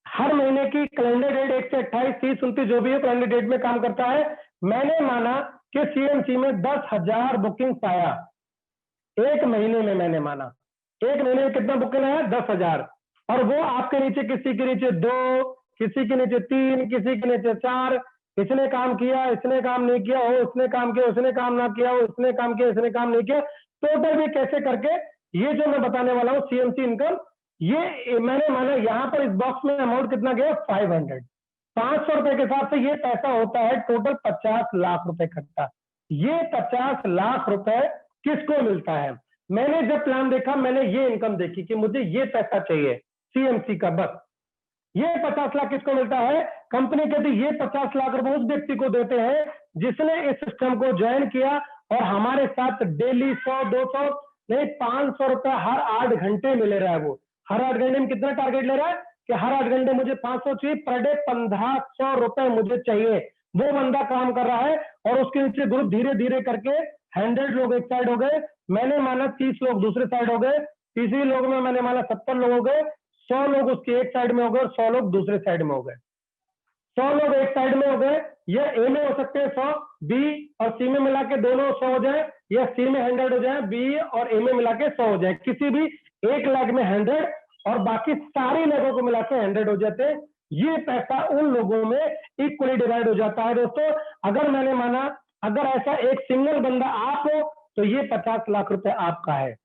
हर महीने की कैलेंडर डेट 1 से 28, 30, 29 जो भी है कैलेंडर डेट में काम करता है। मैंने माना कि सीएमसी में 10,000 बुकिंग आया 1 महीने में। मैंने माना 1 महीने में कितना बुकिंग आया, 10,000, और वो आपके नीचे किसी के नीचे 2, किसी के नीचे 3, किसी के नीचे 4, इसने काम किया, इसने काम नहीं किया, हो इसने काम किया, उसने काम ना किया, हो इसने काम किया, इसने काम नहीं किया, टोटल भी कैसे करके ये जो मैं बताने वाला हूं सीएमसी इनकम, ये मैंने माना यहां पर इस बॉक्स में अमाउंट कितना गया 500। 500 रुपए के हिसाब से ये पैसा होता है टोटल 50 लाख रुपए इकट्ठा। ये 50 लाख रुपए किसको मिलता है, मैंने जब प्लान देखा मैंने ये इनकम देखी कि मुझे ये पैसा चाहिए सीएमसी का, बस ये 50 लाख किसको मिलता है, कंपनी कहती ये 50 लाख रुपए उस व्यक्ति को देते हैं जिसने इस सिस्टम को ज्वाइन किया और हमारे साथ डेली 100, 200 नहीं 500 रुपए हर 8 घंटे में ले रहा है। वो हर 8 घंटे में कितना टारगेट ले रहा है कि हर 8 घंटे मुझे 500 चाहिए, पर डे 1500 रुपए मुझे चाहिए। वो बंदा काम कर रहा है और उसके नीचे ग्रुप धीरे धीरे करके 100 लोग एक साइड हो गए, मैंने माना 30 लोग दूसरे साइड हो गए, तीसरी लोग में मैंने माना 70 लोग हो गए, 100 लोग उसके एक साइड में हो गए और 100 लोग दूसरे साइड में हो गए। 100 लोग एक साइड में हो गए, या ए में हो सकते हैं 100, बी और सी में मिला के दोनों 100 हो जाए, या सी में 100 हो जाए, बी और ए में मिला के 100 हो जाए, किसी भी एक लेग में 100 और बाकी सारी लेगों को मिला के 100 हो जाते हैं। ये पैसा उन लोगों में इक्वली डिवाइड हो जाता है दोस्तों। अगर मैंने माना अगर ऐसा एक सिंगल बंदा आप हो तो ये 50 लाख रुपए आपका है,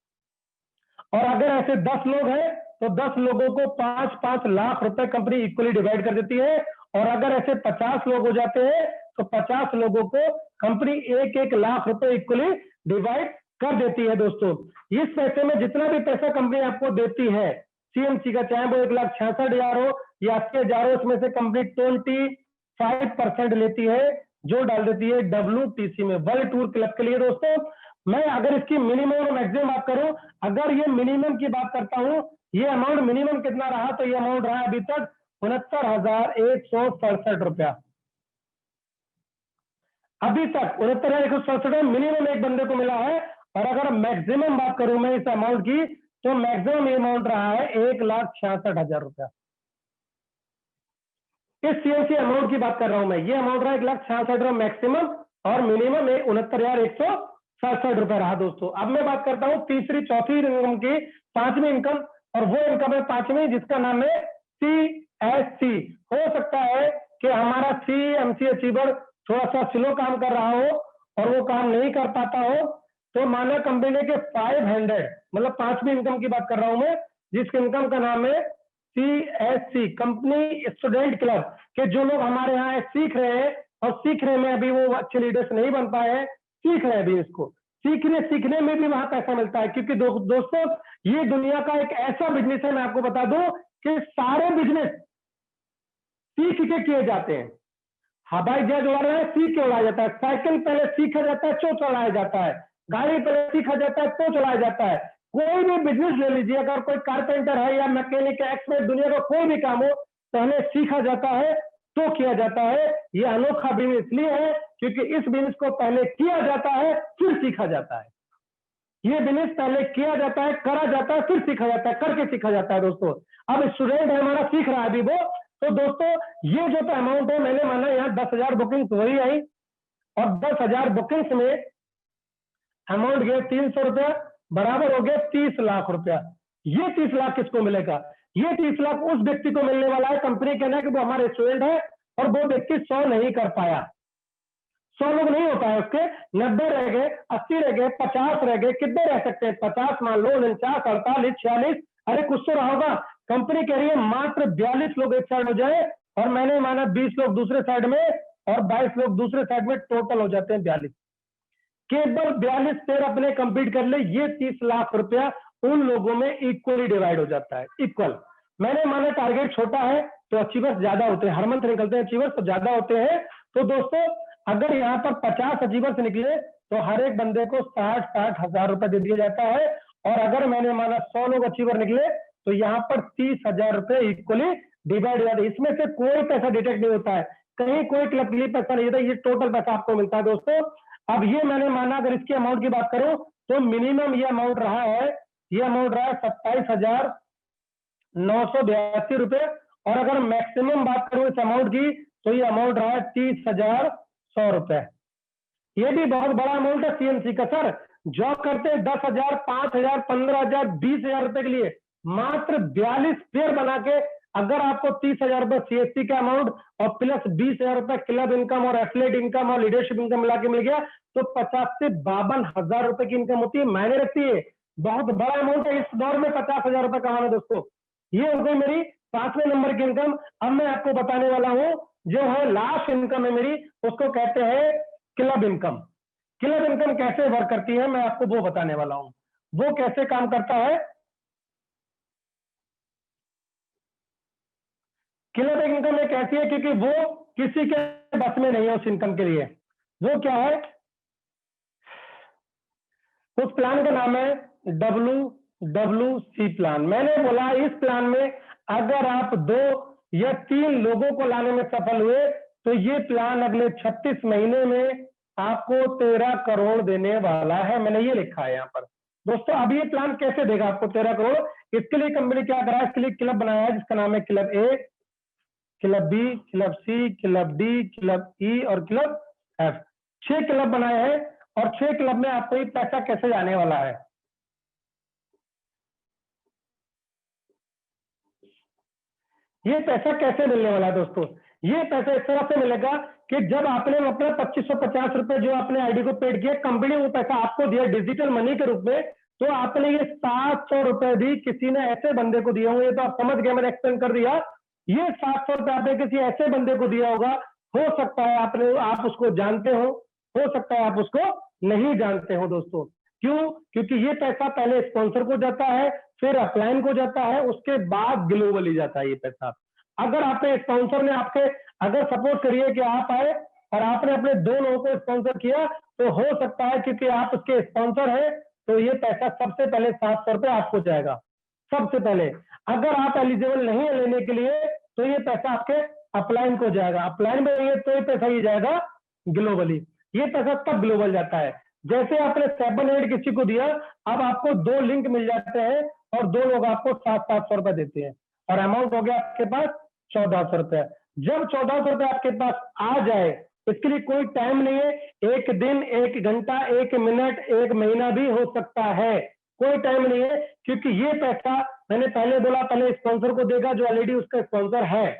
और अगर ऐसे 10 लोग हैं तो 10 लोगों को 5-5 लाख रुपए कंपनी इक्वली डिवाइड कर देती है, और अगर ऐसे 50 लोग हो जाते हैं तो 50 लोगों को कंपनी 1-1 लाख रुपए इक्वली डिवाइड कर देती है दोस्तों। इस पैसे में जितना भी पैसा कंपनी आपको देती है सीएमसी का, चाहे वो 1,66,000 हो या 80,000 हो, उसमें से कंपनी 25% लेती है जो डाल देती है WTC में, वर्ल्ड टूर क्लब के लिए दोस्तों। मैं अगर इसकी मिनिमम और मैक्सिमम बात करूं, अगर ये मिनिमम की बात करता हूं, ये अमाउंट मिनिमम कितना रहा, तो ये अमाउंट रहा अभी तक 69,167 रुपया। अभी तक 69,167 मिनिमम एक बंदे को मिला है, और अगर मैक्सिमम बात करूं मैं इस अमाउंट की, तो मैक्सिमम अमाउंट रहा है 1,66,000 रुपया। इस सीएमसी अमाउंट की बात कर रहा हूं मैं, ये अमाउंट रहा 1,66,000 मैक्सिमम, और मिनिमम 69,167 रुपए रहा दोस्तों। अब मैं बात करता हूं तीसरी चौथी इनकम की, पांचवी इनकम, और वो इनकम है पांचवी जिसका नाम है CSC। हो सकता है कि हमारा CMC अचीवर थोड़ा सा स्लो काम कर रहा हो और वो काम नहीं कर पाता हो, तो माना कंपनी के 500, मतलब 5वीं इनकम की बात कर रहा हूं मैं, जिसके इनकम का नाम है CSC, कंपनी स्टूडेंट क्लब, के जो लोग हमारे यहाँ सीख रहे हैं और सीखने में अभी वो अच्छे लीडर्स नहीं बन पाए हैं, सीख रहे हैं अभी इसको, सीखने में भी वहां पैसा मिलता है। क्योंकि दोस्तों ये दुनिया का एक ऐसा बिजनेस है, मैं आपको बता दूं कि सारे बिजनेस सीख के किए जाते हैं। हवाई जहाज उड़ा रहे हैं, सीख के उड़ाया जाता है, साइकिल पहले सीखा जाता है तो चलाया जाता है, गाड़ी पहले सीखा जाता है तो चलाया जाता है। कोई भी बिजनेस ले लीजिए, अगर कोई कारपेंटर है या मैकेनिक एक्सपर्ट, दुनिया का कोई भी काम हो पहले सीखा जाता है तो किया जाता है। ये अनोखा बिजनेस इसलिए है क्योंकि इस बिजनेस को पहले किया जाता है फिर सीखा जाता है। ये बिजनेस पहले किया जाता है, करा जाता है, फिर सीखा जाता है, करके सीखा जाता है। दोस्तों अब स्टूडेंट है हमारा, सीख रहा है अभी वो, तो दोस्तों ये जो अमाउंट है, मैंने माना यहाँ 10,000 बुकिंग्स वही आई और 10,000 बुकिंग्स में अमाउंट गया 300 रुपया, बराबर हो गया 30 लाख रुपया। ये 30 लाख किसको मिलेगा? ये 30 लाख उस व्यक्ति को मिलने वाला है। कंपनी कहना है कि वो हमारे स्टूडेंट है और वो व्यक्ति 100 नहीं कर पाया, 100 लोग नहीं होता है उसके, 90 रह गए, 80 रह गए, 50 रह गए, कितने रह सकते हैं? 50 मान लो, 49, 48, 46, अरे कुछ तो रहा होगा। कंपनी कह रही है मात्र 42 लोग एक साइड हो जाए और मैंने माना 20 लोग दूसरे साइड में और 22 लोग दूसरे साइड में, टोटल हो जाते हैं 42। केवल 42 पेयर अपने कंप्लीट कर ले, ये 30 लाख रुपया उन लोगों में इक्वली डिवाइड हो जाता है, इक्वल। मैंने माना टारगेट छोटा है तो अचीवर्स ज्यादा होते हैं, हर मंथ निकलते हैं अचीवर्स तो ज्यादा होते हैं। तो दोस्तों अगर यहाँ पर 50 अचीवर्स निकले तो हर एक बंदे को 60-60 हजार रुपए दे दिया जाता है। और अगर मैंने माना 100 लोग अचीवर निकले तो यहाँ पर 30,000 रुपए इक्वली डिवाइड हो जाते हैं। इसमें से कोई पैसा डिटेक्ट नहीं होता है, कहीं कोई क्लब के लिए पैसा नहीं होता, ये टोटल पैसा आपको मिलता है। दोस्तों अब ये मैंने माना, अगर इसकी अमाउंट की बात करूं तो मिनिमम ये अमाउंट रहा है, ये अमाउंट रहा है 27,982 रुपए। और अगर मैक्सिमम बात करूं इस अमाउंट की तो ये अमाउंट रहा है 30,100 रुपए। ये भी बहुत बड़ा अमाउंट है सीएमसी का। सर जॉब करते हैं 10,000, 5,000, 15,000, 20,000 रुपए के लिए, मात्र 42 पेयर बना के अगर आपको 30,000 रुपए सीएससी का अमाउंट और प्लस 20,000 रुपए क्लब इनकम और एफिलिएट इनकम और लीडरशिप इनकम मिला के मिल गया तो 50 से 52,000 रुपए की इनकम होती है, मायने रखती है। बहुत बड़ा अमाउंट है इस दौर में 50,000 रुपए कमाना। दोस्तों ये हो गई मेरी 5वें नंबर की इनकम। अब मैं आपको बताने वाला हूं जो है लास्ट इनकम है मेरी, उसको कहते हैं क्लब इनकम। क्लब इनकम कैसे वर्क करती है मैं आपको वो बताने वाला हूं, वो कैसे काम करता है। क्लब इनकम एक ऐसी है क्योंकि वो किसी के बस में नहीं है उस इनकम के लिए। वो क्या है? उस प्लान का नाम है WWC प्लान। मैंने बोला इस प्लान में अगर आप 2 या 3 लोगों को लाने में सफल हुए तो ये प्लान अगले 36 महीने में आपको 13 करोड़ देने वाला है। मैंने ये लिखा है यहाँ पर। दोस्तों अब ये प्लान कैसे देगा आपको 13 करोड़? इसके लिए कंपनी क्या करा है, इसके लिए क्लब बनाया है जिसका नाम है क्लब ए, क्लब बी, क्लब सी, क्लब डी, क्लब ई और क्लब एफ। 6 क्लब बनाए हैं और 6 क्लब में आपको ये पैसा कैसे जाने वाला है। ये पैसा कैसे मिलने वाला है दोस्तों? ये पैसा इस तरह से मिलेगा कि जब आपने अपना 2550 रुपए जो आपने आईडी को पेड किया, कंपनी वो पैसा आपको दिया डिजिटल मनी के रूप में, तो आपने ये 700 रुपए भी किसी ने ऐसे बंदे को दिए होंगे, तो आप समझ गए, मैंने एक्सप्लेन कर दिया। ये 700 रुपए आपने किसी ऐसे बंदे को दिया होगा, हो सकता है आप उसको जानते हो सकता है आप उसको नहीं जानते हो। दोस्तों क्यों? क्योंकि ये पैसा पहले स्पॉन्सर को जाता है, फिर अपलाइन को जाता है, उसके बाद ग्लोबली जाता है ये पैसा। अगर आपने स्पॉन्सर ने आपके, अगर सपोज करिए कि आप आए और आपने अपने 2 लोगों को स्पॉन्सर किया, तो हो सकता है क्योंकि आप उसके स्पॉन्सर है तो ये पैसा सबसे पहले 700 रुपए आपको जाएगा सबसे पहले। अगर आप एलिजिबल नहीं है लेने के लिए तो ये पैसा आपके अपलाइन को जाएगा, अपलाइन में ये तो ये पैसा ये जाएगा ग्लोबली। ये पैसा तब ग्लोबल जाता है जैसे आपने 7-8 किसी को दिया, अब आपको 2 लिंक मिल जाते हैं और 2 लोग आपको 700-700 रुपए देते हैं और अमाउंट हो गया आपके पास 1400 रुपए। जब 1400 रुपए आपके पास आ जाए, इसके लिए कोई टाइम नहीं है, 1 दिन, 1 घंटा, 1 मिनट, 1 महीना भी हो सकता है, कोई टाइम नहीं है। क्योंकि ये पैसा मैंने पहले बोला, पहले स्पॉन्सर को देगा जो ऑलरेडी उसका स्पॉन्सर है।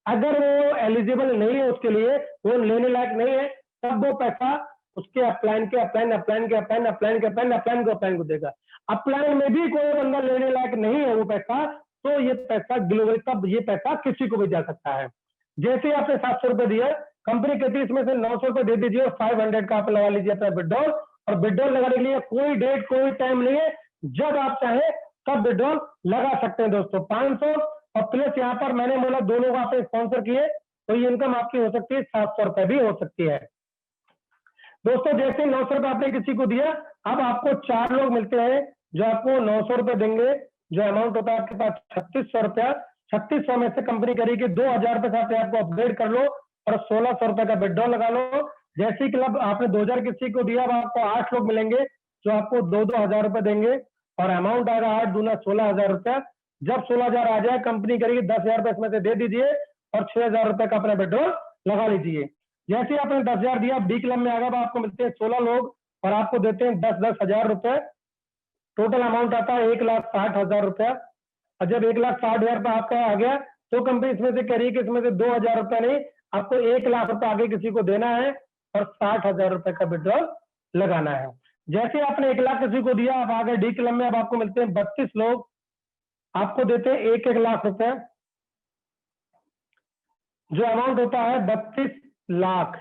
अगर वो एलिजिबल नहीं है उसके लिए, वो लेने लायक नहीं है, तब वो पैसा उसके अपलाइन के अपलाइन अपलाइन के अपलाइन अपलाइन के अपलाइन अपलाइन को अपलाइन को देगा। अपलाइन में भी कोई बंदा लेने लायक नहीं है वो पैसा, तो ये पैसा ग्लोबल तब ये पैसा किसी को भी जा सकता है। जैसे आपने 700 रुपए दिया, कंपनी कहती है इसमें से 900 रुपए दे दीजिए और 500 का आप लगा लीजिए अपना विड्रॉल। और विड्रॉल लगाने के लिए कोई डेट कोई टाइम नहीं है, जब आप चाहे तब विड्रॉल लगा सकते हैं दोस्तों। 500 और प्लस यहाँ पर मैंने बोला दो लोग आपने स्पॉन्सर किए, तो ये इनकम आपकी हो सकती है 700 रुपए भी हो सकती है दोस्तों। जैसे 900 रुपए आपने किसी को दिया, अब आपको 4 लोग मिलते हैं जो आपको 900 रुपए देंगे, जो अमाउंट होता है आपके पास 3600 रुपया। 3600 में से कंपनी करेगी 2000 रुपए से आपको अपग्रेड कर लो और 1600 रुपए का विड्रॉल लगा लो। जैसे ही क्लब आपने 2000 किसी को दिया, अब आपको 8 लोग मिलेंगे जो आपको 2-2 हजार रुपए देंगे और अमाउंट आएगा 8 दूना 16,000 रुपया। जब 16,000 आ जाए, कंपनी करेगी 10,000 रुपए इसमें से दे दीजिए और 6,000 रुपए का अपना विड्रॉल लगा लीजिए। जैसे आपने 10,000 दिया, बी क्लब में आ गया, आपको मिलते हैं 16 लोग और आपको देते हैं 10-10 हजार रुपए। टोटल अमाउंट आता है 1,60,000 रुपया। और जब 1,60,000 रुपया आपका आ गया, तो कंपनी इसमें से कह रही है कि इसमें से 2,000 रुपया नहीं, आपको 1,00,000 रुपया आगे किसी को देना है और 60,000 रुपए का विड्रॉल लगाना है। जैसे आपने 1,00,000 किसी को दिया, अब आगे डी क्लब में अब आपको मिलते हैं 32 लोग, आपको देते हैं 1-1 लाख रुपए। जो अमाउंट होता है 32 लाख।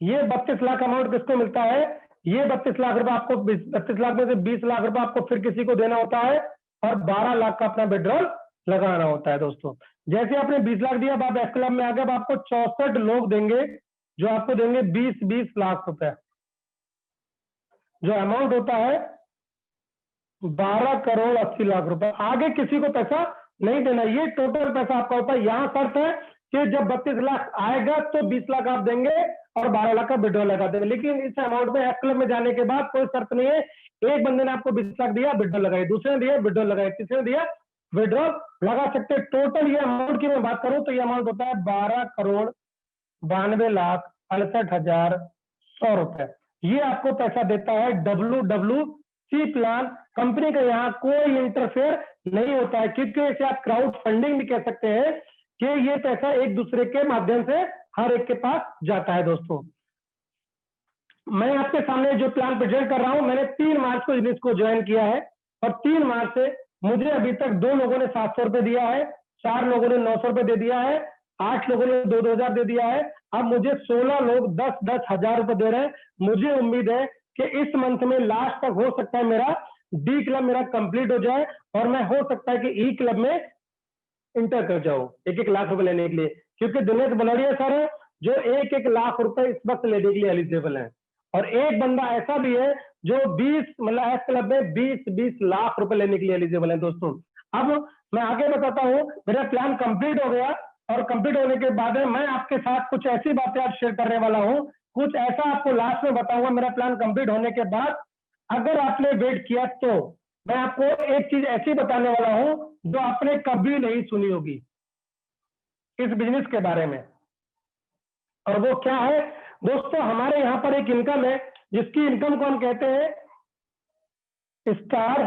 ये 32 लाख अमाउंट किसको मिलता है? ये 32 लाख रुपए आपको 32 लाख में से 20 लाख रुपए आपको फिर किसी को देना होता है और 12 लाख का अपना विड्रॉल लगाना होता है दोस्तों। जैसे आपने 20 लाख दिया, अब आप एस क्लब में आ गए, अब आपको 64 लोग देंगे जो आपको देंगे 20-20 लाख रुपए। जो अमाउंट होता है 12,80,00,000 रुपए। आगे किसी को पैसा नहीं देना, ये टोटल पैसा आपका होता है। यहाँ शर्त है कि जब 32 लाख आएगा तो 20 लाख आप देंगे और 12 लाख का विड्रॉल लगा देंगे। लेकिन इस अमाउंट में एस क्लब में जाने के बाद कोई शर्त नहीं है। एक बंदे ने आपको 20 लाख दिया, विड्रॉल लगाए, दूसरे ने दिया विड्रॉल लगाए, तीसरे ने दिया विड्रॉल लगा सकते। टोटल ये अमाउंट की मैं बात करूं तो ये अमाउंट होता है 12,92,68,100 रुपए। ये आपको पैसा देता है WWC प्लान। कंपनी का यहाँ कोई इंटरफेयर नहीं होता है, क्योंकि इसे आप क्राउड फंडिंग भी कह सकते हैं कि ये पैसा एक दूसरे के माध्यम से हर एक के पास जाता है दोस्तों। मैं आपके सामने जो प्लान प्रेजेंट कर रहा हूं, मैंने 3 मार्च को इसको ज्वाइन किया है और 3 मार्च से मुझे अभी तक 2 लोगों ने 700 रुपए दिया है, 4 लोगों ने 900 रुपए दे दिया है, 8 लोगों ने 2-2 हजार दे दिया है। अब मुझे 16 लोग 10-10 हजार रुपए दे रहे हैं। मुझे उम्मीद है कि इस मंथ में लास्ट तक हो सकता है मेरा डी क्लब मेरा कंप्लीट हो जाए और मैं हो सकता है कि ई क्लब में इंटर कर जाऊं 1-1 लाख रुपए लेने के लिए, क्योंकि दिनेश बलड़िया सर है जो 1-1 लाख रुपए इस वक्त लेने के लिए एलिजिबल है। और एक बंदा ऐसा भी है जो 20 मतलब एस क्लब में 20-20 लाख रुपए लेने के लिए एलिजिबल है दोस्तों। अब मैं आगे बताता हूं, मेरा प्लान कंप्लीट हो गया और कंप्लीट होने के बाद मैं आपके साथ कुछ ऐसी बातें आज शेयर करने वाला हूं, कुछ ऐसा आपको लास्ट में बताऊंगा मेरा प्लान कंप्लीट होने के बाद। अगर आपने वेट किया तो मैं आपको एक चीज ऐसी बताने वाला हूं जो आपने कभी नहीं सुनी होगी इस बिजनेस के बारे में। और वो क्या है दोस्तों? हमारे यहां पर एक इनकम है जिसकी इनकम को हम कहते हैं स्टार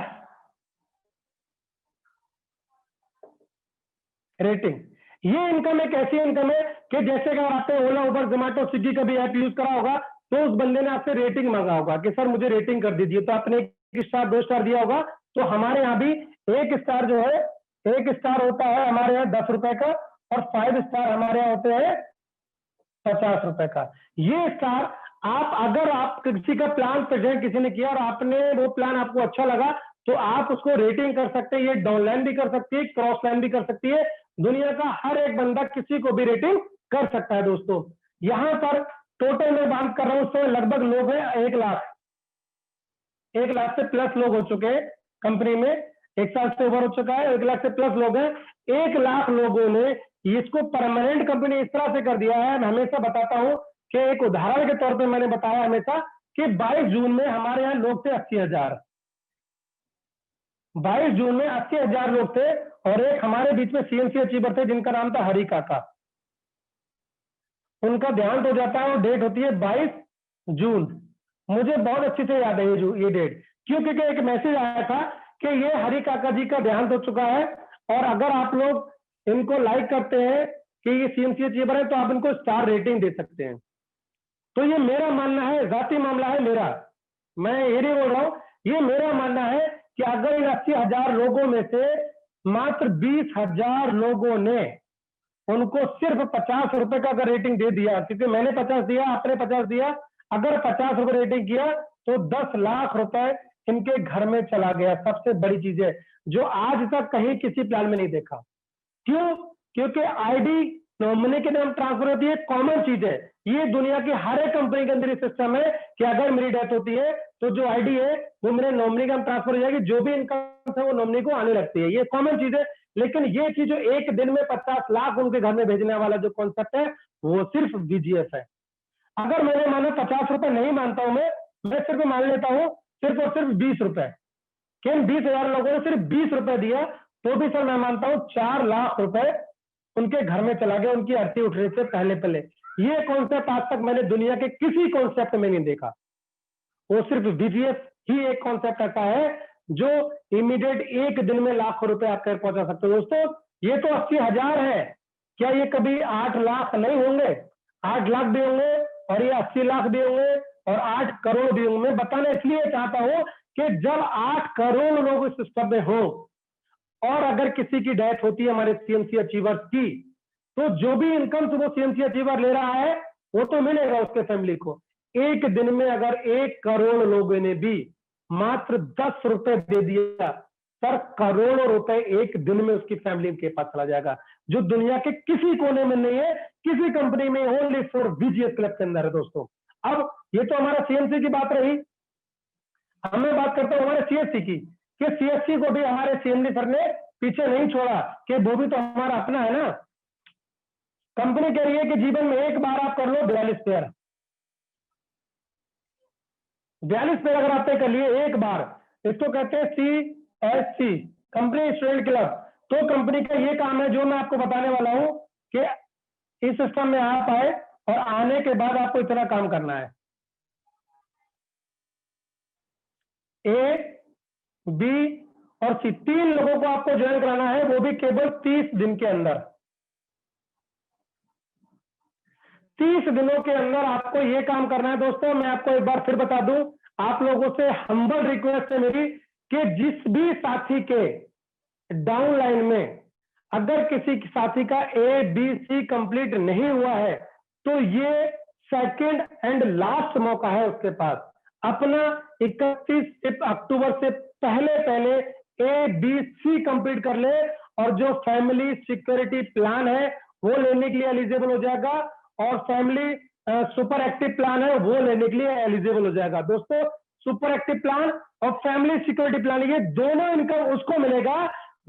रेटिंग। ये इनकम एक ऐसी इनकम है कि जैसे अगर आपने ओला, उबर, जोमेटो, स्विगी का भी ऐप यूज करा होगा तो उस बंदे ने आपसे रेटिंग मांगा होगा कि सर मुझे रेटिंग कर दीजिए, तो आपने 1 स्टार 2 स्टार दिया होगा। तो हमारे यहाँ भी 1 स्टार जो है, 1 स्टार होता है हमारे यहाँ 10 रुपए का और 5 स्टार हमारे यहाँ होते हैं 50 रुपए का। ये स्टार आप अगर आप किसी का प्लान प्रेजेंट किसी ने किया और आपने वो प्लान आपको अच्छा लगा तो आप उसको रेटिंग कर सकते हैं। ये डाउनलाइन भी कर सकती है, क्रॉस लाइन भी कर सकती है। दुनिया का हर एक बंदा किसी को भी रेटिंग कर सकता है दोस्तों। यहां पर टोटल में बात कर रहा हूं तो लगभग लोग हैं 1 लाख, 1 लाख से प्लस लोग हो चुके हैं कंपनी में, 1 साल से ओवर हो चुका है, 1 लाख से प्लस लोग हैं। 1 लाख लोगों ने इसको परमानेंट कंपनी इस तरह से कर दिया है। मैं हमेशा बताता हूं कि एक उदाहरण के तौर पे मैंने बताया हमेशा कि 22 जून में हमारे यहाँ लोग थे 80,000, 22 जून में 80,000 लोग थे और एक हमारे बीच में सीएमसी अचीवर थे जिनका नाम था हरी काका। उनका देहांत हो जाता है और डेट होती है 22 जून। मुझे बहुत अच्छे से याद है ये डेट, क्यों? क्योंकि एक मैसेज आया था कि ये हरी काका जी का देहांत हो चुका है और अगर आप लोग इनको लाइक करते हैं कि ये सीएमसी अचीवर है तो आप इनको स्टार रेटिंग दे सकते हैं। तो ये मेरा मानना है, जाती मामला है मेरा, मैं ये नहीं बोल रहा हूं, ये मेरा मानना है कि अगर इन 80,000 लोगों में से मात्र 20,000 लोगों ने उनको सिर्फ 50 रुपए का अगर रेटिंग दे दिया, क्योंकि मैंने 50 दिया, आपने 50 दिया, अगर 50 रुपए रेटिंग किया तो 10 लाख रुपए इनके घर में चला गया। सबसे बड़ी चीज है जो आज तक कहीं किसी प्लान में नहीं देखा। क्यों? क्योंकि आईडी नॉमिनी के नाम ट्रांसफर होती है, कॉमन चीज है, ये दुनिया की हर एक कंपनी के अंदर ये सिस्टम है कि अगर मेरी डेथ होती है तो जो आईडी है वो मेरे नॉमिनी का ट्रांसफर हो जाएगी, जो भी इनकम है वो नॉमिनी को आने लगती है, ये कॉमन चीज है। लेकिन ये चीज जो एक दिन में 50 लाख उनके घर में भेजने वाला जो कॉन्सेप्ट है वो सिर्फ बीजीएफ है। अगर मैंने माना 50 रुपए नहीं मानता हूं, मैं सिर्फ मान लेता हूं सिर्फ और सिर्फ 20 रुपए, किन 20,000 लोगों ने सिर्फ 20 रुपए दिया तो भी सर मैं मानता हूं 4 लाख रुपए उनके घर में चला गया उनकी अर्थी उठने से पहले पहले। ये कॉन्सेप्ट आज तक मैंने दुनिया के किसी कॉन्सेप्ट में नहीं देखा, वो सिर्फ बीजीएफ ही एक कॉन्सेप्ट ऐसा है जो इमीडिएट एक दिन में लाखों रुपए आप तक पहुंचा सकते हो। दोस्तों ये तो 80,000 है, क्या ये कभी 8 लाख नहीं होंगे? 8 लाख भी होंगे और ये 80 लाख भी होंगे और 8 करोड़ भी होंगे। मैं बताना इसलिए चाहता हूं कि जब 8 करोड़ लोग इस सिस्टम में हो और अगर किसी की डेथ होती है हमारे सीएमसी अचीवर्स की, तो जो भी इनकम वो सीएमसी अचीवर ले रहा है वो तो मिलेगा उसके फैमिली को। एक दिन में अगर 1 करोड़ लोगों ने भी मात्र 10 रुपए दे दिया, सर करोड़ों रुपए एक दिन में उसकी फैमिली के पास चला जाएगा, जो दुनिया के किसी कोने में नहीं है, किसी कंपनी में, ओनली फॉर बीजीएस क्लब के अंदर है। दोस्तों अब ये तो हमारा सीएमसी की बात रही, हमें बात करते हैं हमारे सीएससी की, कि सीएससी को भी हमारे सीएमडी सर ने पीछे नहीं छोड़ा कि वो भी तो हमारा अपना है ना। कंपनी कह रही है कि जीवन में एक बार आप कर लो 42 पेयर, 42 पेयर अगर आपने कर लिए एक बार, इसको कहते हैं सीएससी, कंपनी स्टूडेंट क्लब। तो कंपनी का ये काम है जो मैं आपको बताने वाला हूं कि इस सिस्टम में आप आए और आने के बाद आपको इतना काम करना है। ए, बी और सी, 3 लोगों को आपको ज्वाइन कराना है, वो भी केवल 30 दिन के अंदर। 30 दिनों के अंदर आपको ये काम करना है। दोस्तों मैं आपको एक बार फिर बता दूं, आप लोगों से हम्बल रिक्वेस्ट है मेरी कि जिस भी साथी के डाउन लाइन में अगर किसी साथी का ए बी सी कंप्लीट नहीं हुआ है तो ये सेकंड एंड लास्ट मौका है उसके पास अपना 31 अक्टूबर से पहले पहले ए बी सी कंप्लीट कर ले, और जो फैमिली सिक्योरिटी प्लान है वो लेने के लिए एलिजिबल हो जाएगा, और फैमिली सुपर एक्टिव प्लान है वो लेने के लिए एलिजिबल हो जाएगा। दोस्तों सुपर एक्टिव प्लान और फैमिली सिक्योरिटी प्लान ये दोनों इनकम उसको मिलेगा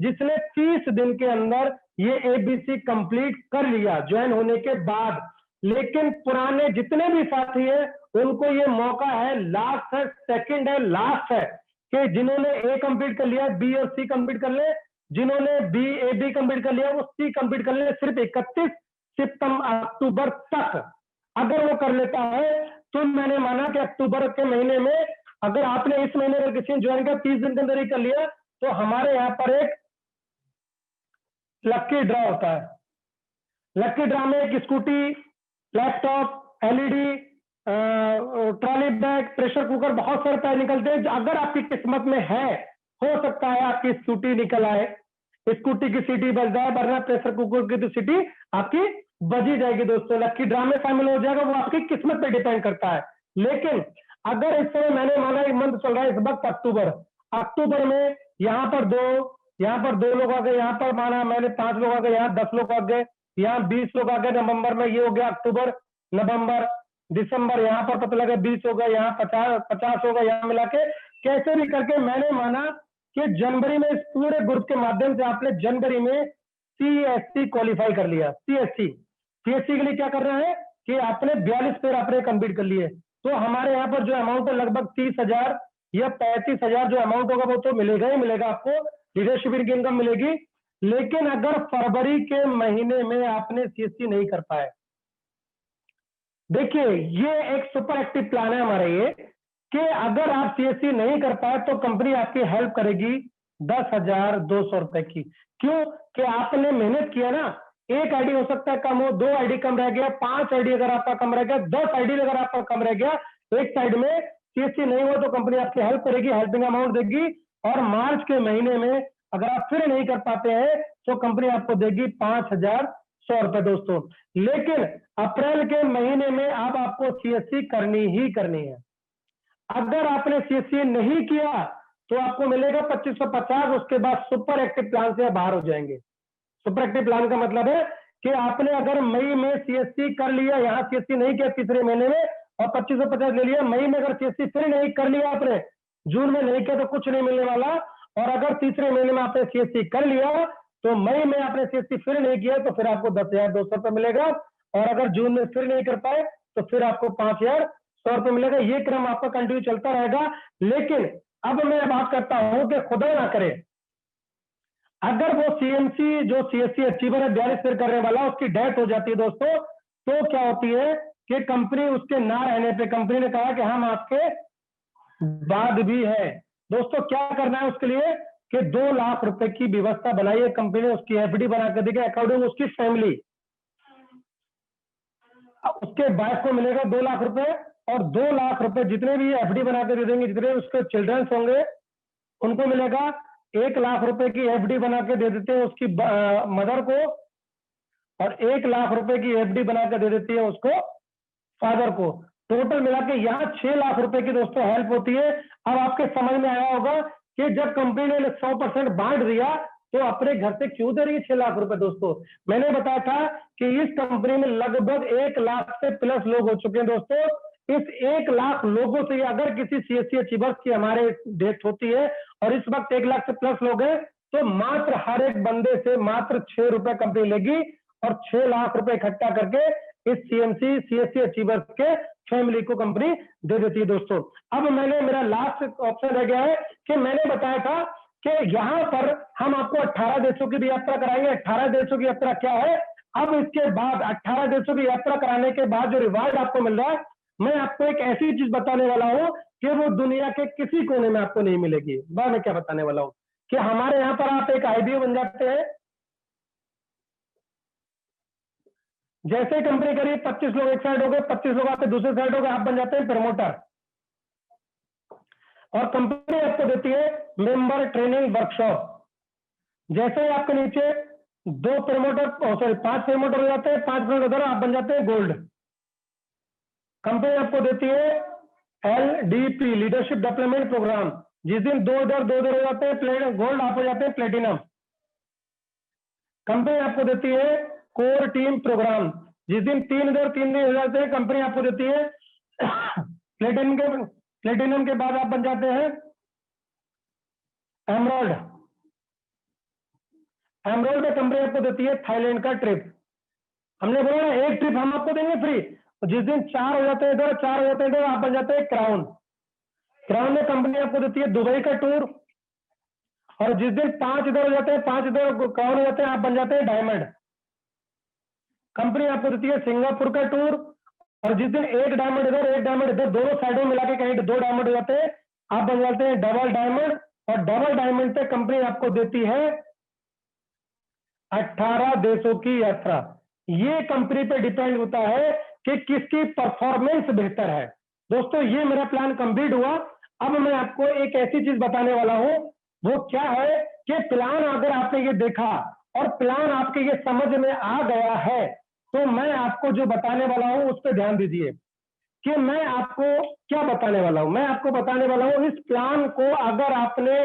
जिसने 30 दिन के अंदर ये एबीसी कंप्लीट कर लिया ज्वाइन होने के बाद। लेकिन पुराने जितने भी साथी हैं उनको ये मौका है, लास्ट है, सेकंड है, लास्ट है कि जिन्होंने ए कंप्लीट कर लिया बी और सी कंप्लीट कर ले, जिन्होंने बी ए बी कंप्लीट कर लिया वो सी कंप्लीट कर ले। सिर्फ 31 सितंबर अक्टूबर तक अगर वो कर लेता है तो मैंने माना कि अक्टूबर के महीने में अगर आपने इस महीने अगर किसी ने ज्वाइन किया 30 दिन के अंदर ही कर लिया तो हमारे यहाँ पर एक लक्की ड्रा होता है। लक्की ड्रा में एक scooty, laptop, LED, trolley bag, pressure cooker, बहुत सारे पैसे निकलते हैं। अगर आपकी किस्मत में है हो सकता है आपकी स्कूटी निकल आए, स्कूटी की सीटी बच जाए, वरना प्रेशर कुकर की तो सीटी आपकी बजी जाएगी। दोस्तों लक्की ड्रा में शामिल हो जाएगा, वो आपकी किस्मत पे डिपेंड करता है। लेकिन अगर इस समय मैंने माना एक मंथ चल रहा है इस वक्त अक्टूबर में यहाँ पर दो लोग आ गए, यहाँ पर माना मैंने 5 लोग आ गए, यहाँ 10 लोग आ गए, यहाँ 20 लोग आ गए। नवंबर में ये हो गया अक्टूबर, नवंबर, दिसंबर, यहाँ पर पता लगा 20 हो गए, यहाँ 50 हो गए, यहाँ मिला के कैसे भी करके मैंने माना कि जनवरी में इस पूरे ग्रुप के माध्यम से आपने जनवरी में सीएससी क्वालिफाई कर लिया। सीएससी के लिए क्या करना है कि आपने 42 पेयर आपने कंप्लीट कर लिए, तो हमारे यहाँ पर जो अमाउंट है लगभग 30,000 या 35,000 जो अमाउंट होगा वो तो मिलेगा ही मिलेगा, आपको लीडरशिप की इनकम मिलेगी। लेकिन अगर फरवरी के महीने में आपने सीएससी नहीं कर पाए, देखिए ये एक सुपर एक्टिव प्लान है हमारा ये कि अगर आप सीएससी नहीं कर पाए तो कंपनी आपकी हेल्प करेगी 10,200 रुपए की। क्यों? कि आपने मेहनत किया ना 1 आईडी हो सकता है कम हो, 2 आईडी कम रह गया, 5 आईडी अगर आपका कम रह गया, 10 आईडी अगर आपका कम रह गया, एक साइड में सीएससी नहीं हो तो कंपनी आपकी हेल्प करेगी, हेल्पिंग अमाउंट देगी, और मार्च के महीने में अगर आप फिर नहीं कर पाते हैं तो कंपनी आपको देगी 5,100 रुपए दोस्तों। लेकिन अप्रैल के महीने में अब आपको सीएससी करनी ही करनी है। अगर आपने सीएससी नहीं किया तो आपको मिलेगा 2550, उसके बाद सुपर एक्टिव प्लान से बाहर हो जाएंगे। सुपर एक्टिव प्लान का मतलब है कि आपने अगर मई में सीएससी कर लिया, यहाँ सीएससी नहीं किया तीसरे महीने में और 2550 ले लिया, मई में अगर सीएससी फिर नहीं कर लिया आपने, जून में नहीं किया तो कुछ नहीं मिलने वाला, और अगर तीसरे महीने में आपने सीएससी कर लिया तो मई में आपने सीएससी फिर नहीं किया तो फिर आपको 10,200 रुपये मिलेगा, और अगर जून में फिर नहीं कर पाए तो फिर आपको 5,100 रुपये मिलेगा। ये क्रम आपका कंटिन्यू चलता रहेगा। लेकिन अब मैं बात करता हूं कि खुदा ना करे अगर वो सीएमसी जो सीएससी अचीवर है 42 फिर करने वाला, उसकी डेथ हो जाती है दोस्तों, तो क्या होती है कि कंपनी उसके ना रहने पे कंपनी ने कहा कि हम आपके बाद भी है दोस्तों, क्या करना है उसके लिए कि 2 लाख रुपए की व्यवस्था बनाई है कंपनी ने, उसकी एफडी बना कर देगी अकॉर्डिंग उसकी फैमिली, उसके वाइफ को मिलेगा 2 लाख रुपए, और 2 लाख रुपए जितने भी एफडी बना के दे देंगे, जितने उसके चिल्ड्रंस होंगे उनको मिलेगा। 1 लाख रुपए की एफडी बना के दे देते हैं उसकी मदर को, और 1 लाख रुपए की एफडी बना के दे देती है उसको फादर को। टोटल मिला के यहाँ 6 लाख रुपए की दोस्तों हेल्प होती है। अब आपके समझ में आया होगा कि जब कंपनी ने 100% बांट दिया तो अपने घर से क्यों दे रही है 6 लाख रुपए दोस्तों। मैंने बताया था कि इस कंपनी में लगभग 1 लाख से प्लस लोग हो चुके हैं दोस्तों। इस 1 लाख लोगों से अगर किसी सीएससी अचीवर्स की हमारे डेथ होती है और इस वक्त 1 लाख से प्लस लोग हैं, तो मात्र हर एक बंदे से मात्र 6 रुपए कंपनी लेगी और 6 लाख रुपए इकट्ठा करके इस सीएमसी सीएससी अचीवर्स के फैमिली को कंपनी दे देती है दोस्तों। अब मैंने मेरा लास्ट ऑप्शन रह गया है कि मैंने बताया था कि यहां पर हम आपको 18 देशों की भी यात्रा कराएंगे। 18 देशों की यात्रा क्या है, अब इसके बाद 18 देशों की यात्रा कराने के बाद जो रिवार्ड आपको मिल रहा है, मैं आपको एक ऐसी चीज बताने वाला हूं कि वो दुनिया के किसी कोने में आपको नहीं मिलेगी। मैं क्या बताने वाला हूं कि हमारे यहां पर आप एक आईबीओ बन जाते हैं। जैसे कंपनी करिए 25 लोग एक साइड हो गए, 25 लोग आपके दूसरे साइड हो गए, आप बन जाते हैं प्रमोटर, और कंपनी आपको देती है मेंबर ट्रेनिंग वर्कशॉप। जैसे ही आपके नीचे 2 प्रमोटर सॉरी 5 प्रमोटर हो जाते हैं, 5 प्रमोटर आप बन जाते हैं गोल्ड। कंपनी आपको देती है LDP लीडरशिप डेवलपमेंट प्रोग्राम, जिस दिन 2 इधर हो जाते हैं गोल्ड, आप हो जाते हैं प्लेटिनम। कंपनी आपको देती है कोर टीम प्रोग्राम, जिस दिन 3 इधर 3 दिन हो जाते हैं, कंपनी आपको देती है प्लेटिनम के बाद आप बन जाते हैं एमराल्ड। एमराल्ड में कंपनी आपको देती है थाईलैंड का ट्रिप। हमने बोला ना एक ट्रिप हम आपको देंगे फ्री, तो जिस दिन 4 हो जाते हैं इधर, 4 हो जाते हैं इधर, आप बन जाते हैं क्राउन। क्राउन में कंपनी आपको देती है दुबई का टूर, और जिस दिन 5 इधर हो जाते हैं, 5 इधर क्राउन हो जाते हैं, आप बन जाते हैं डायमंड। कंपनी आपको देती है सिंगापुर का टूर, और जिस दिन 1 डायमंड इधर 1 डायमंड इधर, दोनों साइडों में मिला के कहीं 2 डायमंड हो जाते हैं, आप बन जाते हैं डबल डायमंड। और डबल डायमंड पे कंपनी आपको देती है 18 देशों की यात्रा। ये कंपनी पे डिपेंड होता है कि किसकी परफॉर्मेंस बेहतर है दोस्तों। ये मेरा प्लान कंप्लीट हुआ। अब मैं आपको एक ऐसी चीज बताने वाला हूं, वो क्या है कि प्लान अगर आपने ये देखा और प्लान आपके ये समझ में आ गया है, तो मैं आपको जो बताने वाला हूं उस पर ध्यान दीजिए कि मैं आपको क्या बताने वाला हूं। मैं आपको बताने वाला हूं इस प्लान को अगर आपने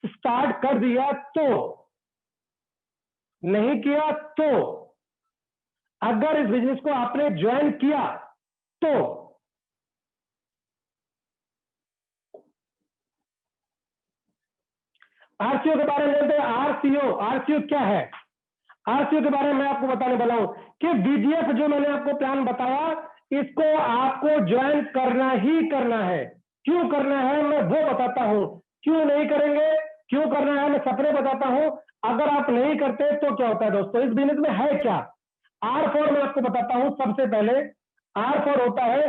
स्टार्ट कर दिया तो, नहीं किया तो, अगर इस बिजनेस को आपने ज्वाइन किया तो, आरसीओ के बारे में जानते हैं। आरसीओ क्या है? आरसीओ के बारे में मैं आपको बताने वाला हूं कि बीजीएफ जो मैंने आपको प्लान बताया, इसको आपको ज्वाइन करना ही करना है। क्यों करना है मैं वो बताता हूं, क्यों नहीं करेंगे, क्यों करना है मैं सपने बताता हूं। अगर आप नहीं करते तो क्या होता है दोस्तों, इस बिजनेस में है क्या। R4 मैं आपको बताता हूं। सबसे पहले R4 होता है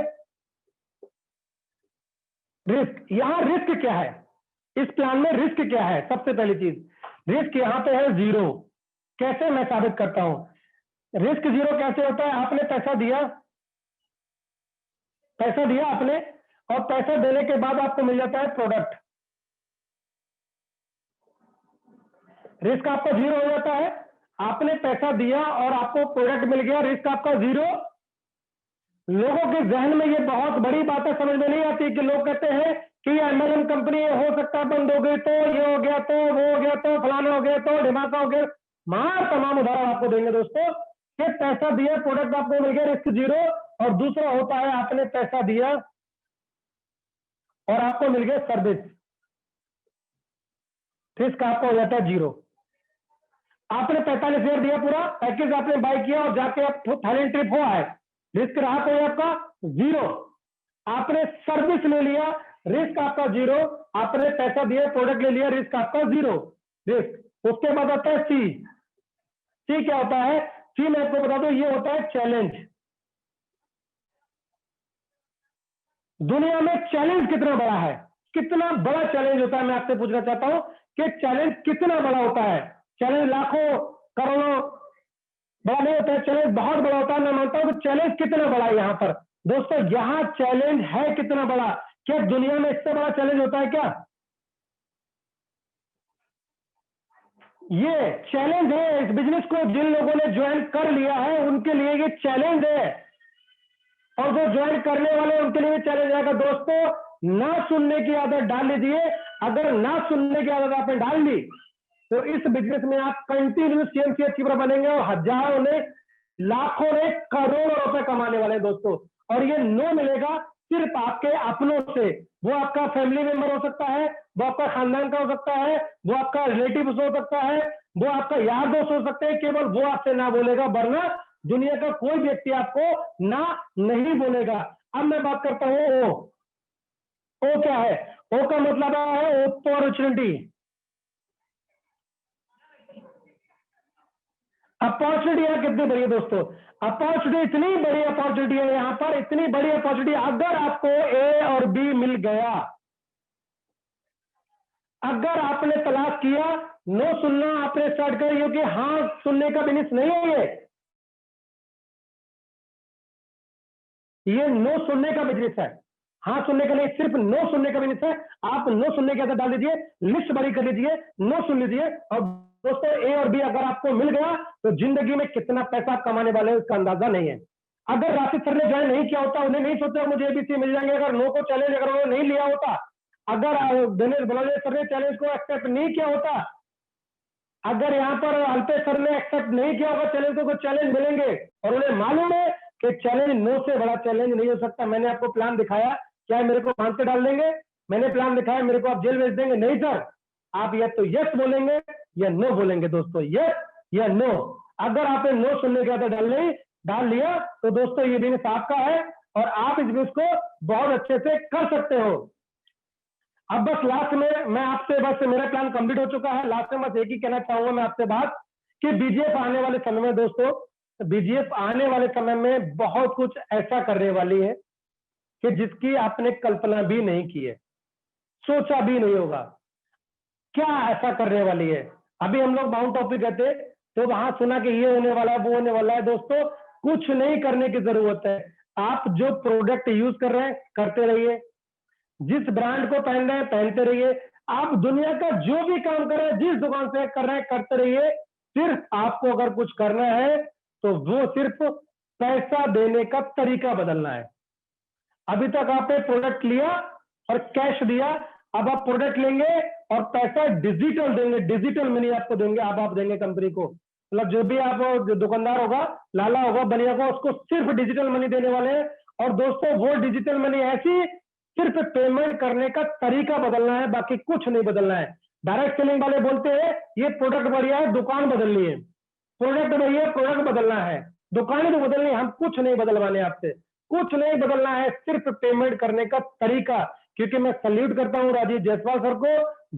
रिस्क। यहां रिस्क क्या है, इस प्लान में रिस्क क्या है? सबसे पहली चीज, रिस्क यहां पे है 0। कैसे मैं साबित करता हूं। रिस्क जीरो कैसे होता है? आपने पैसा दिया आपने, और पैसा देने के बाद आपको मिल जाता है प्रोडक्ट। रिस्क आपका जीरो हो जाता है। आपने पैसा दिया और आपको प्रोडक्ट मिल गया, रिस्क आपका जीरो। लोगों के जहन में ये बहुत बड़ी बातें समझ में नहीं आती कि लोग कहते हैं कि एमएलएम कंपनी हो सकता है बंद हो गई तो, ये हो गया तो, वो हो गया तो, फलाना हो गया तो, ढिमाका हो गया। मार तमाम उदाहरण आपको देंगे दोस्तों कि पैसा दिया, प्रोडक्ट आपको मिल गया, रिस्क जीरो। और दूसरा होता है आपने पैसा दिया और आपको मिल गया सर्विस, रिस्क आपका हो जाता है जीरो। आपने 45,000 दिया, पूरा पैकेज आपने बाय किया और जाके आप थाईलैंड ट्रिप हो आए, रिस्क रहा कोई आपका जीरो। आपने सर्विस ले लिया, रिस्क आपका जीरो। आपने पैसा दिया, प्रोडक्ट ले लिया, रिस्क आपका जीरो, रिस्क। उसके बाद आता है सी। सी क्या होता है? सी मैं आपको बता दूं, ये होता है चैलेंज। दुनिया में चैलेंज कितना बड़ा है? कितना बड़ा चैलेंज होता है? मैं आपसे पूछना चाहता हूं कि चैलेंज कितना बड़ा होता है? चैलेंज लाखों करोड़ों बड़ा नहीं होता है, चैलेंज बहुत बड़ा होता है। मैं मानता हूं कि चैलेंज कितना बड़ा है यहाँ पर दोस्तों, यहाँ चैलेंज है कितना बड़ा? क्या दुनिया में इससे बड़ा चैलेंज होता है क्या? ये चैलेंज है। इस बिजनेस को जिन लोगों ने ज्वाइन कर लिया है उनके लिए ये चैलेंज है, और जो ज्वाइन करने वाले हैं उनके लिए चैलेंज आएगा दोस्तों। ना सुनने की आदत डाल लीजिए। अगर ना सुनने की आदत आपने डाल ली तो इस बिजनेस में आप कंटिन्यू सीएमसी अचीवर बनेंगे और हजारों ने, लाखों ने, करोड़ों रुपए कमाने वाले हैं दोस्तों। और ये नो मिलेगा सिर्फ आपके अपनों से। वो आपका फैमिली मेंबर हो सकता है, वो आपका खानदान का हो सकता है, वो आपका रिलेटिव हो सकता है, वो आपका यार दोस्त हो सकते हैं। केवल वो आपसे ना बोलेगा, वरना दुनिया का कोई व्यक्ति आपको ना नहीं बोलेगा। अब मैं बात करता हूं ओ। ओ क्या है? ओ का मतलब है अपॉर्चुनिटी। अपॉर्चुनिटी यहाँ कितनी बड़ी है दोस्तों? अपॉर्चुनिटी इतनी बड़ी अपॉर्चुनिटी है यहाँ पर, इतनी बड़ी अपॉर्चुनिटी। अगर आपको ए और बी मिल गया, अगर आपने तलाश किया, नो सुनना आपने स्टार्ट कर, क्योंकि हाँ सुनने का बिजनेस नहीं है ये नो सुनने का बिजनेस है। हाँ सुनने का नहीं, सिर्फ नो सुनने का बिजनेस है। आप नो सुनने की आदत डाल दीजिए, लिस्ट बड़ी कर लीजिए, नो सुन लीजिए। और दोस्तों ए और बी अगर आपको मिल गया तो जिंदगी में कितना पैसा आप कमाने वाले हैं उसका अंदाजा नहीं है। अगर राशिद सर ने ज्वाइन नहीं किया होता, उन्हें नहीं सोचा मुझे एबीसी मिल जाएंगे, अगर नो को चैलेंज अगर उन्होंने नहीं लिया होता, अगर दिनेश बलोले सर ने चैलेंज को एक्सेप्ट नहीं किया होता, अगर यहाँ पर अल्पेश सर ने एक्सेप्ट नहीं किया होगा चैलेंज को, चैलेंज मिलेंगे। और उन्हें मालूम है कि चैलेंज नो से बड़ा चैलेंज नहीं हो सकता। मैंने आपको प्लान दिखाया, क्या मेरे को फांसी डाल देंगे? मैंने प्लान दिखाया, मेरे को आप जेल भेज देंगे? नहीं सर, आप या तो यस बोलेंगे या नो बोलेंगे दोस्तों, यस या नो। अगर आपने नो सुनने की आदत डाल लिया तो दोस्तों ये बिजनेस आपका है और आप इस बिजनेस को बहुत अच्छे से कर सकते हो। अब बस लास्ट में मैं आपसे, बस मेरा प्लान कंप्लीट हो चुका है। लास्ट में बस एक ही कहना चाहूंगा मैं आपसे बात कि बीजीएफ आने वाले समय में दोस्तों, बीजीएफ आने वाले समय में बहुत कुछ ऐसा करने वाली है कि जिसकी आपने कल्पना भी नहीं की है, सोचा भी नहीं होगा। क्या ऐसा करने वाली है? अभी हम लोग माउंट टॉपिक गए थे तो वहां सुना कि ये होने वाला है, वो होने वाला है। दोस्तों कुछ नहीं करने की जरूरत है। आप जो प्रोडक्ट यूज कर रहे हैं करते रहिए, जिस ब्रांड को पहन रहे हैं पहनते रहिए। आप दुनिया का जो भी काम कर रहे हैं, जिस दुकान से कर रहे हैं करते रहिए। सिर्फ आपको अगर कुछ करना है तो वो सिर्फ पैसा देने का तरीका बदलना है। अभी तक आपने प्रोडक्ट लिया और कैश दिया, अब आप प्रोडक्ट लेंगे और पैसा डिजिटल देंगे, डिजिटल मनी आपको देंगे। अब आप देंगे कंपनी को, मतलब जो भी आप, जो दुकानदार होगा, लाला होगा, बनिया होगा, उसको सिर्फ डिजिटल मनी देने वाले हैं। और दोस्तों वो डिजिटल मनी ऐसी, सिर्फ पेमेंट करने का तरीका बदलना है, बाकी कुछ नहीं बदलना है। डायरेक्ट सेलिंग वाले बोलते हैं ये प्रोडक्ट बढ़िया है, दुकान बदलनी है। प्रोडक्ट बढ़िया है, प्रोडक्ट बदलना है, दुकानें तो बदलनी है। हम कुछ नहीं बदलवाने आपसे, कुछ नहीं बदलना है, सिर्फ पेमेंट करने का तरीका। क्योंकि मैं सल्यूट करता हूं राजीव जायसवाल सर को,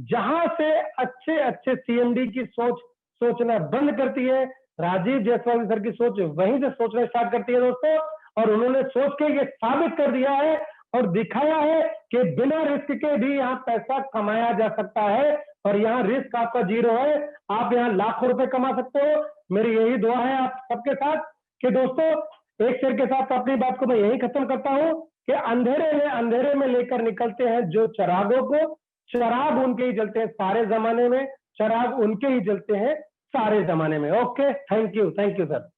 जहां से अच्छे अच्छे सीएमडी की सोचना बंद करती है, राजीव जायसवाल सर की सोच वहीं से सोचना स्टार्ट करती है दोस्तों। और उन्होंने सोच के ये साबित कर दिया है और दिखाया है कि बिना रिस्क के भी यहाँ पैसा कमाया जा सकता है। और यहाँ रिस्क आपका 0 है। आप यहाँ लाखों रुपए कमा सकते हो। मेरी यही दुआ है आप सबके साथ कि दोस्तों, एक शेर के साथ अपनी बात को मैं यही खत्म करता हूँ कि अंधेरे में लेकर निकलते हैं जो चिरागों को, चिराग उनके ही जलते हैं सारे जमाने में, चिराग उनके ही जलते हैं सारे जमाने में। Okay, thank you sir.